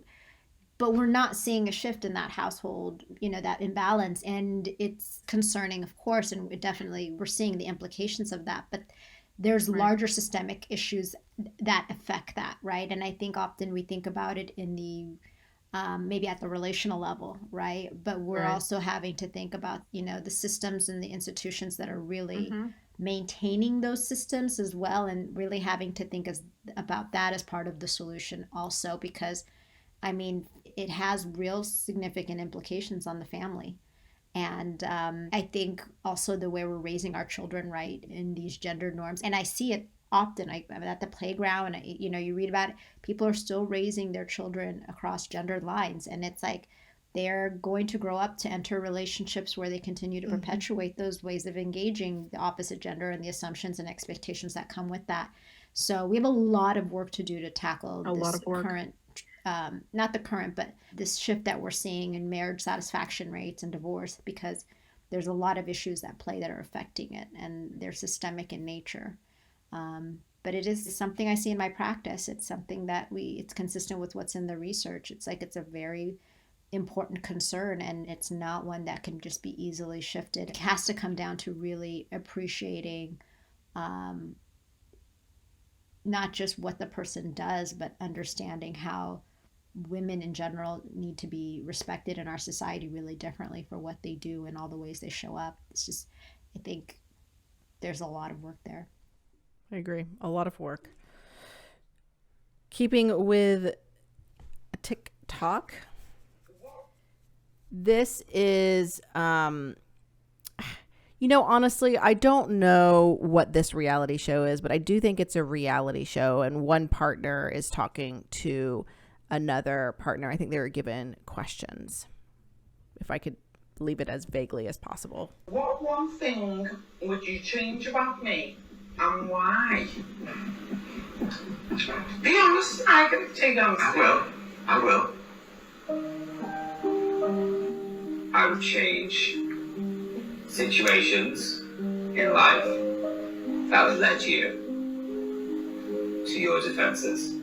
but we're not seeing a shift in that household, that imbalance. And it's concerning, of course, and we're seeing the implications of that. But there's larger systemic issues that affect that, right? And I think often we think about it in the, maybe at the relational level, right? But we're also having to think about, the systems and the institutions that are really maintaining those systems as well, and really having to think about that as part of the solution also, because I mean, it has real significant implications on the family. And I think also the way we're raising our children, right, in these gender norms. And I see it often. I'm at the playground, you read about it. People are still raising their children across gender lines. And it's like they're going to grow up to enter relationships where they continue to perpetuate those ways of engaging the opposite gender and the assumptions and expectations that come with that. So we have a lot of work to do to tackle this current, not the current, but this shift that we're seeing in marriage satisfaction rates and divorce, because there's a lot of issues at play that are affecting it, and they're systemic in nature. But it is something I see in my practice. It's something that it's consistent with what's in the research. It's like it's a very important concern, and it's not one that can just be easily shifted. It has to come down to really appreciating not just what the person does, but understanding how women in general need to be respected in our society really differently for what they do and all the ways they show up. It's just, I think there's a lot of work there. I agree. A lot of work. Keeping with TikTok, this is, honestly, I don't know what this reality show is, but I do think it's a reality show. And one partner is talking to another partner. I think they were given questions. If I could leave it as vaguely as possible. What one thing would you change about me and why? Be honest, I can take on. I will. I would change situations in life that would lead you to your defenses.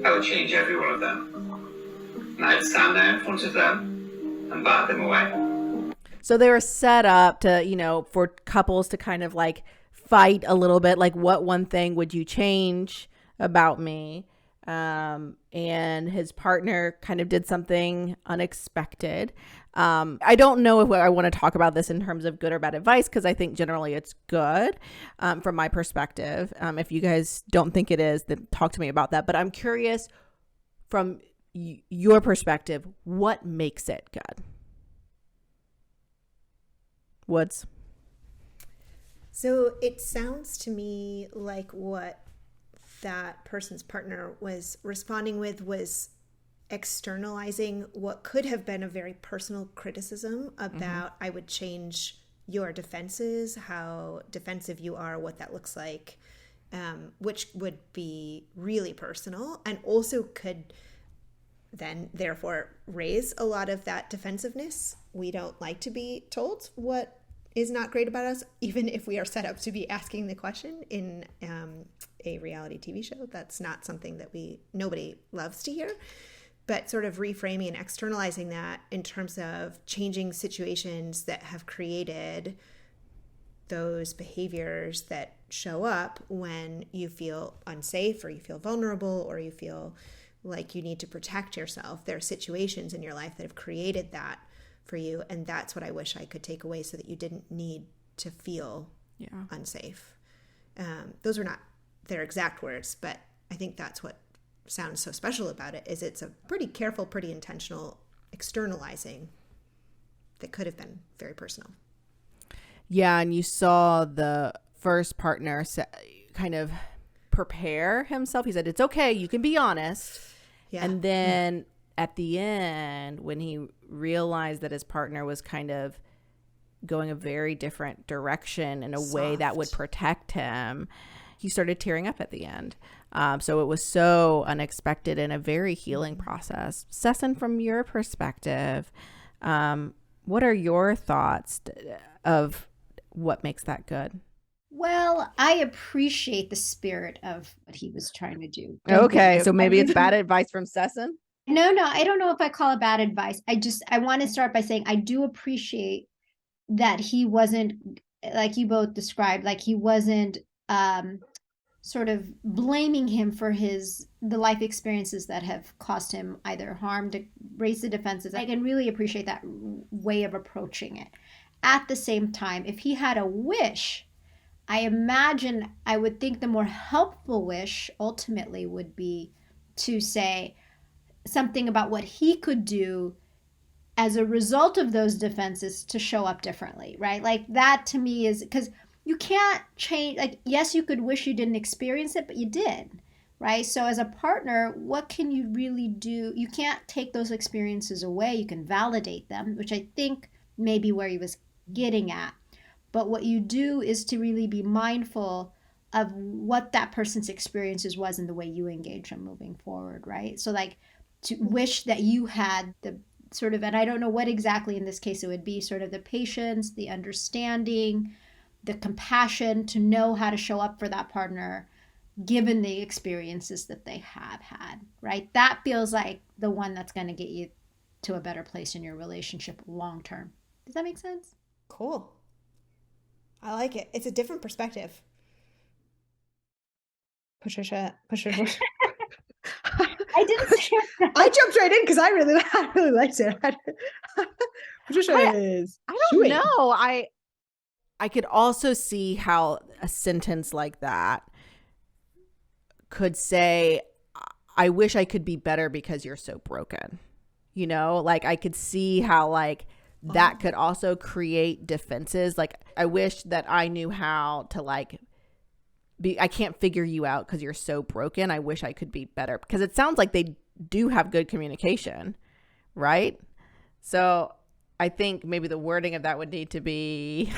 I would change every one of them. And I'd stand there in front of them and bat them away. So they were set up to, for couples to kind of like fight a little bit, like what one thing would you change about me? And his partner kind of did something unexpected. I don't know if I want to talk about this in terms of good or bad advice, because I think generally it's good from my perspective. If you guys don't think it is, then talk to me about that. But I'm curious from your perspective, what makes it good? Woods? So it sounds to me like what that person's partner was responding with was externalizing what could have been a very personal criticism about I would change your defenses, how defensive you are, what that looks like, which would be really personal and also could then therefore raise a lot of that defensiveness. We don't like to be told what is not great about us, even if we are set up to be asking the question in a reality TV show. That's not something that nobody loves to hear. But sort of reframing and externalizing that in terms of changing situations that have created those behaviors that show up when you feel unsafe or you feel vulnerable or you feel like you need to protect yourself. There are situations in your life that have created that for you, and that's what I wish I could take away so that you didn't need to feel unsafe. Those are not their exact words, but I think that's what sounds so special about it, is it's a pretty careful, pretty intentional externalizing that could have been very personal. Yeah, and you saw the first partner kind of prepare himself. He said, it's okay, you can be honest. Yeah. And then at the end, when he realized that his partner was kind of going a very different direction in a way that would protect him, he started tearing up at the end. So it was so unexpected and a very healing process. Sesson, from your perspective, what are your thoughts of what makes that good? Well, I appreciate the spirit of what he was trying to do. Okay, so maybe it's bad advice from Sesson? No, I don't know if I call it bad advice. I want to start by saying I do appreciate that he wasn't, like you both described, like he wasn't sort of blaming him for the life experiences that have caused him either harm, to raise the defenses. I can really appreciate that way of approaching it. At the same time, if he had a wish, I imagine I would think the more helpful wish ultimately would be to say something about what he could do as a result of those defenses to show up differently, right? Like that to me is, because you can't change, like, yes, you could wish you didn't experience it, but you did, right? So as a partner, what can you really do? You can't take those experiences away. You can validate them, which I think may be where he was getting at. But what you do is to really be mindful of what that person's experiences was and the way you engage them moving forward, right? So like to wish that you had the sort of, and I don't know what exactly in this case it would be, sort of the patience, the understanding, the compassion to know how to show up for that partner given the experiences that they have had, right? That feels like the one that's going to get you to a better place in your relationship long term. Does that make sense? Cool. I like it. It's a different perspective. Patricia. I didn't say I jumped right in because I really liked it. Patricia is. I don't know. I could also see how a sentence like that could say, I wish I could be better because you're so broken. You know, like I could see how like that could also create defenses. Like I wish that I knew how to like I can't figure you out because you're so broken. I wish I could be better, because it sounds like they do have good communication, right? So I think maybe the wording of that would need to be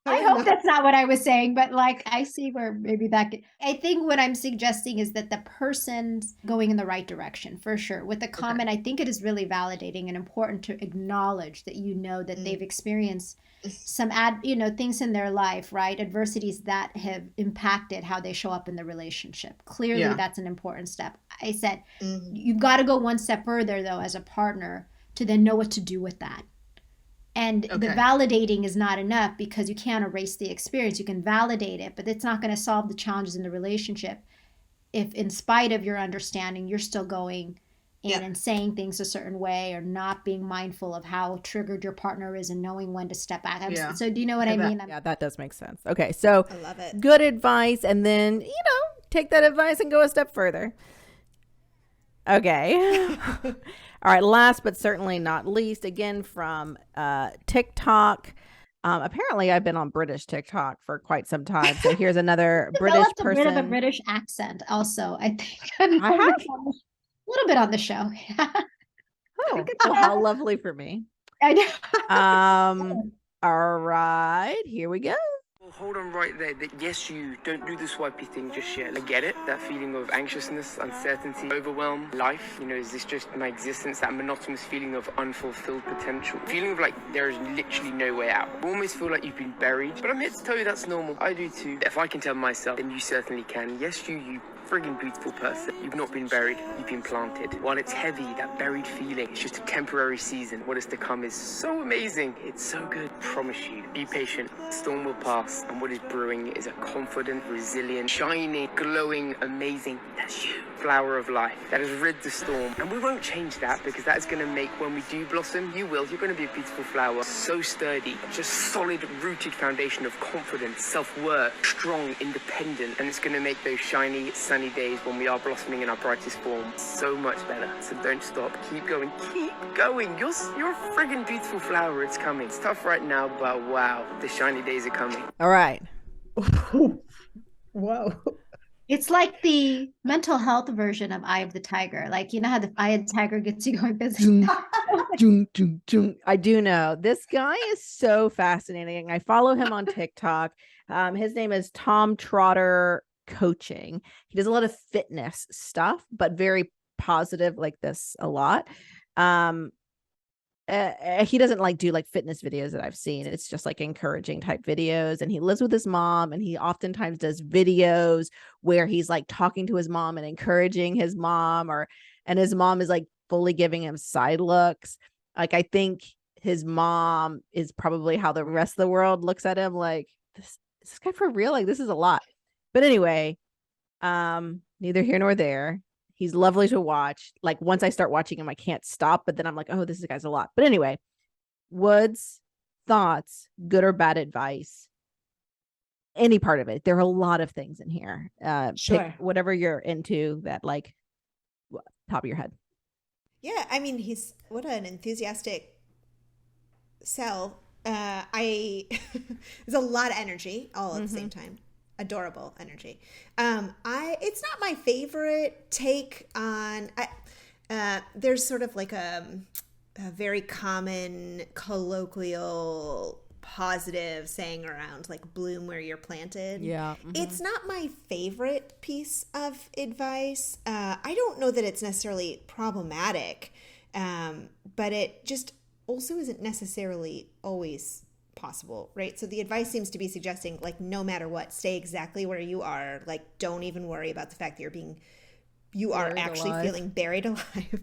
I hope that's not what I was saying, but like I see where maybe that could, I think what I'm suggesting is that the person's going in the right direction for sure. With the comment, I think it is really validating and important to acknowledge that you know that they've experienced some things in their life, right? Adversities that have impacted how they show up in the relationship. Clearly, that's an important step. I said, you've got to go one step further though as a partner to then know what to do with that. And the validating is not enough, because you can't erase the experience. You can validate it, but it's not going to solve the challenges in the relationship if, in spite of your understanding, you're still going in and saying things a certain way, or not being mindful of how triggered your partner is and knowing when to step back. So do you know what I mean? Yeah, that does make sense. Okay, so I love it. Good advice, and then, take that advice and go a step further. Okay. All right. Last but certainly not least, again from TikTok. Apparently, I've been on British TikTok for quite some time. So here's another British person. A bit of a British accent, also. I think I have a little bit on the show. Oh, well, how lovely for me. I know. All right. Here we go. Well, hold on right there. That yes, you don't do the swipey thing just yet. I get it. That feeling of anxiousness, uncertainty, overwhelm, life. Is this just my existence? That monotonous feeling of unfulfilled potential. Feeling of like there is literally no way out. You almost feel like you've been buried. But I'm here to tell you that's normal. I do too. If I can tell myself, then you certainly can. Yes, you friggin' beautiful person. You've not been buried, you've been planted. While it's heavy, that buried feeling, it's just a temporary season. What is to come is so amazing. It's so good. Promise you. Be patient. The storm will pass, and what is brewing is a confident, resilient, shining, glowing, amazing, that's you, flower of life that has rid the storm. And we won't change that, because that is going to make, when we do blossom, you're going to be a beautiful flower. So sturdy, just solid, rooted foundation of confidence, self-worth, strong, independent, and it's going to make those shiny, sunny days when we are blossoming in our brightest form so much better. So don't stop. Keep going. Keep going. You're a friggin' beautiful flower. It's coming. It's tough right now, but wow, the shiny days are coming. All right. Whoa. It's like the mental health version of Eye of the Tiger. Like, you know how the Eye of the Tiger gets you going busy. I do know. This guy is so fascinating. I follow him on TikTok. His name is Tom Trotter Coaching. He does a lot of fitness stuff, but very positive, like this a lot. He doesn't like do like fitness videos that I've seen. It's just like encouraging type videos. And he lives with his mom, and he oftentimes does videos where he's like talking to his mom and encouraging his mom, and his mom is like fully giving him side looks. Like, I think his mom is probably how the rest of the world looks at him. Like, this guy for real? Like, this is a lot. But anyway, neither here nor there. He's lovely to watch. Like, once I start watching him, I can't stop. But then I'm like, oh, this guy's a lot. But anyway, Woods, thoughts, good or bad advice, any part of it. There are a lot of things in here. Sure. Pick whatever you're into that, like, top of your head. Yeah, I mean, what an enthusiastic sell. There's a lot of energy all at the same time. Adorable energy. It's not my favorite take on. There's sort of like a very common colloquial positive saying around, like, bloom where you're planted. Yeah. It's not my favorite piece of advice. I don't know that it's necessarily problematic, but it just also isn't necessarily always possible, right? So the advice seems to be suggesting, like, no matter what, stay exactly where you are. Like, don't even worry about the fact that you are actually feeling buried alive.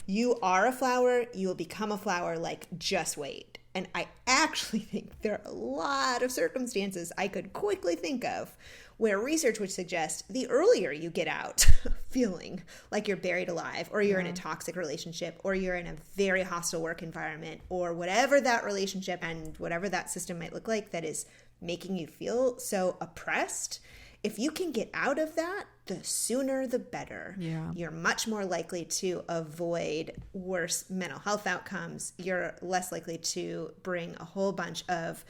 You are a flower. You will become a flower. Like, just wait. And I actually think there are a lot of circumstances I could quickly think of where research would suggest the earlier you get out feeling like you're buried alive, or you're in a toxic relationship, or you're in a very hostile work environment, or whatever that relationship and whatever that system might look like that is making you feel so oppressed, if you can get out of that, the sooner the better. Yeah. You're much more likely to avoid worse mental health outcomes. You're less likely to bring a whole bunch of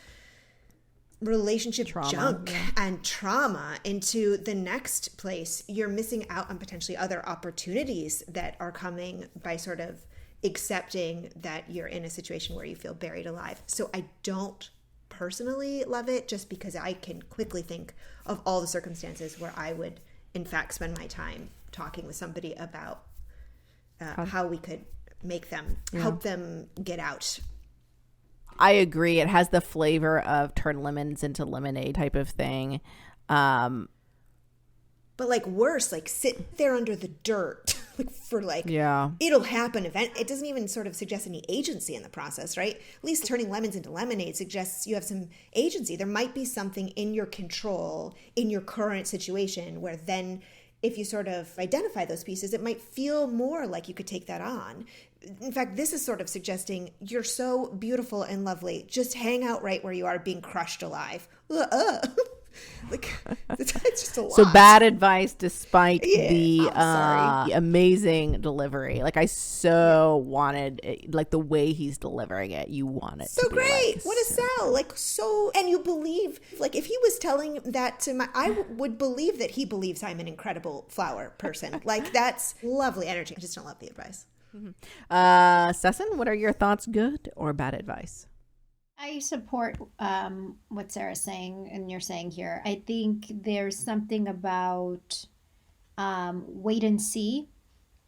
relationship junk and trauma into the next place. You're missing out on potentially other opportunities that are coming by sort of accepting that you're in a situation where you feel buried alive. So I don't personally love it, just because I can quickly think of all the circumstances where I would in fact spend my time talking with somebody about how we could make them help them get out. I agree. It has the flavor of turn lemons into lemonade type of thing. But like worse, like sit there under the dirt for it'll happen event. It doesn't even sort of suggest any agency in the process, right? At least turning lemons into lemonade suggests you have some agency. There might be something in your control in your current situation where then if you sort of identify those pieces, it might feel more like you could take that on. In fact, this is sort of suggesting you're so beautiful and lovely. Just hang out right where you are, being crushed alive. Like, it's just a lot. So bad advice despite the amazing delivery. Like, I so wanted it, like the way he's delivering it. You want it so to be great. Like, what a sell. Like, so, and you believe, like, if he was telling that to I would believe that he believes I'm an incredible flower person. Like, that's lovely energy. I just don't love the advice. Sesson, what are your thoughts? Good or bad advice? I support what Sarah's saying and you're saying here. I think there's something about wait and see.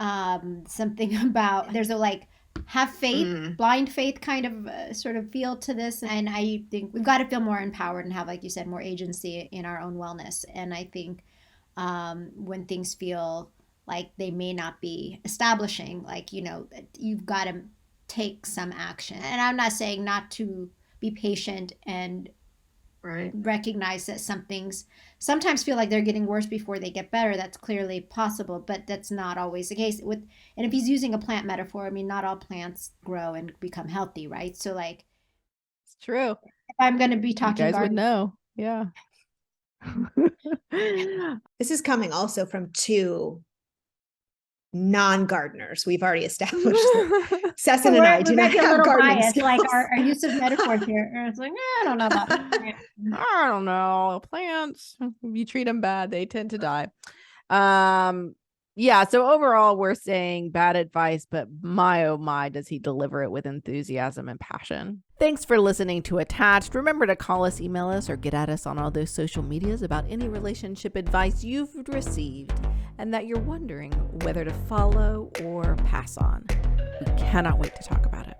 Something about there's a like have faith, blind faith kind of sort of feel to this. And I think we've got to feel more empowered and have, like you said, more agency in our own wellness. And I think when things feel like they may not be establishing, like, you know, you've got to take some action. And I'm not saying not to be patient and recognize that some things sometimes feel like they're getting worse before they get better. That's clearly possible, but that's not always the case. And if he's using a plant metaphor, I mean, not all plants grow and become healthy, right? So, like, it's true. If I'm going to be talking, you guys would know. Yeah. This is coming also from two non-gardeners. We've already established that Sesson and I do not have gardening skills. Like our use of metaphors here. It's like, I don't know about that. I don't know. Plants, if you treat them bad, they tend to die. Yeah. So overall, we're saying bad advice, but my, oh my, does he deliver it with enthusiasm and passion. Thanks for listening to Attached. Remember to call us, email us, or get at us on all those social medias about any relationship advice you've received and that you're wondering whether to follow or pass on. We cannot wait to talk about it.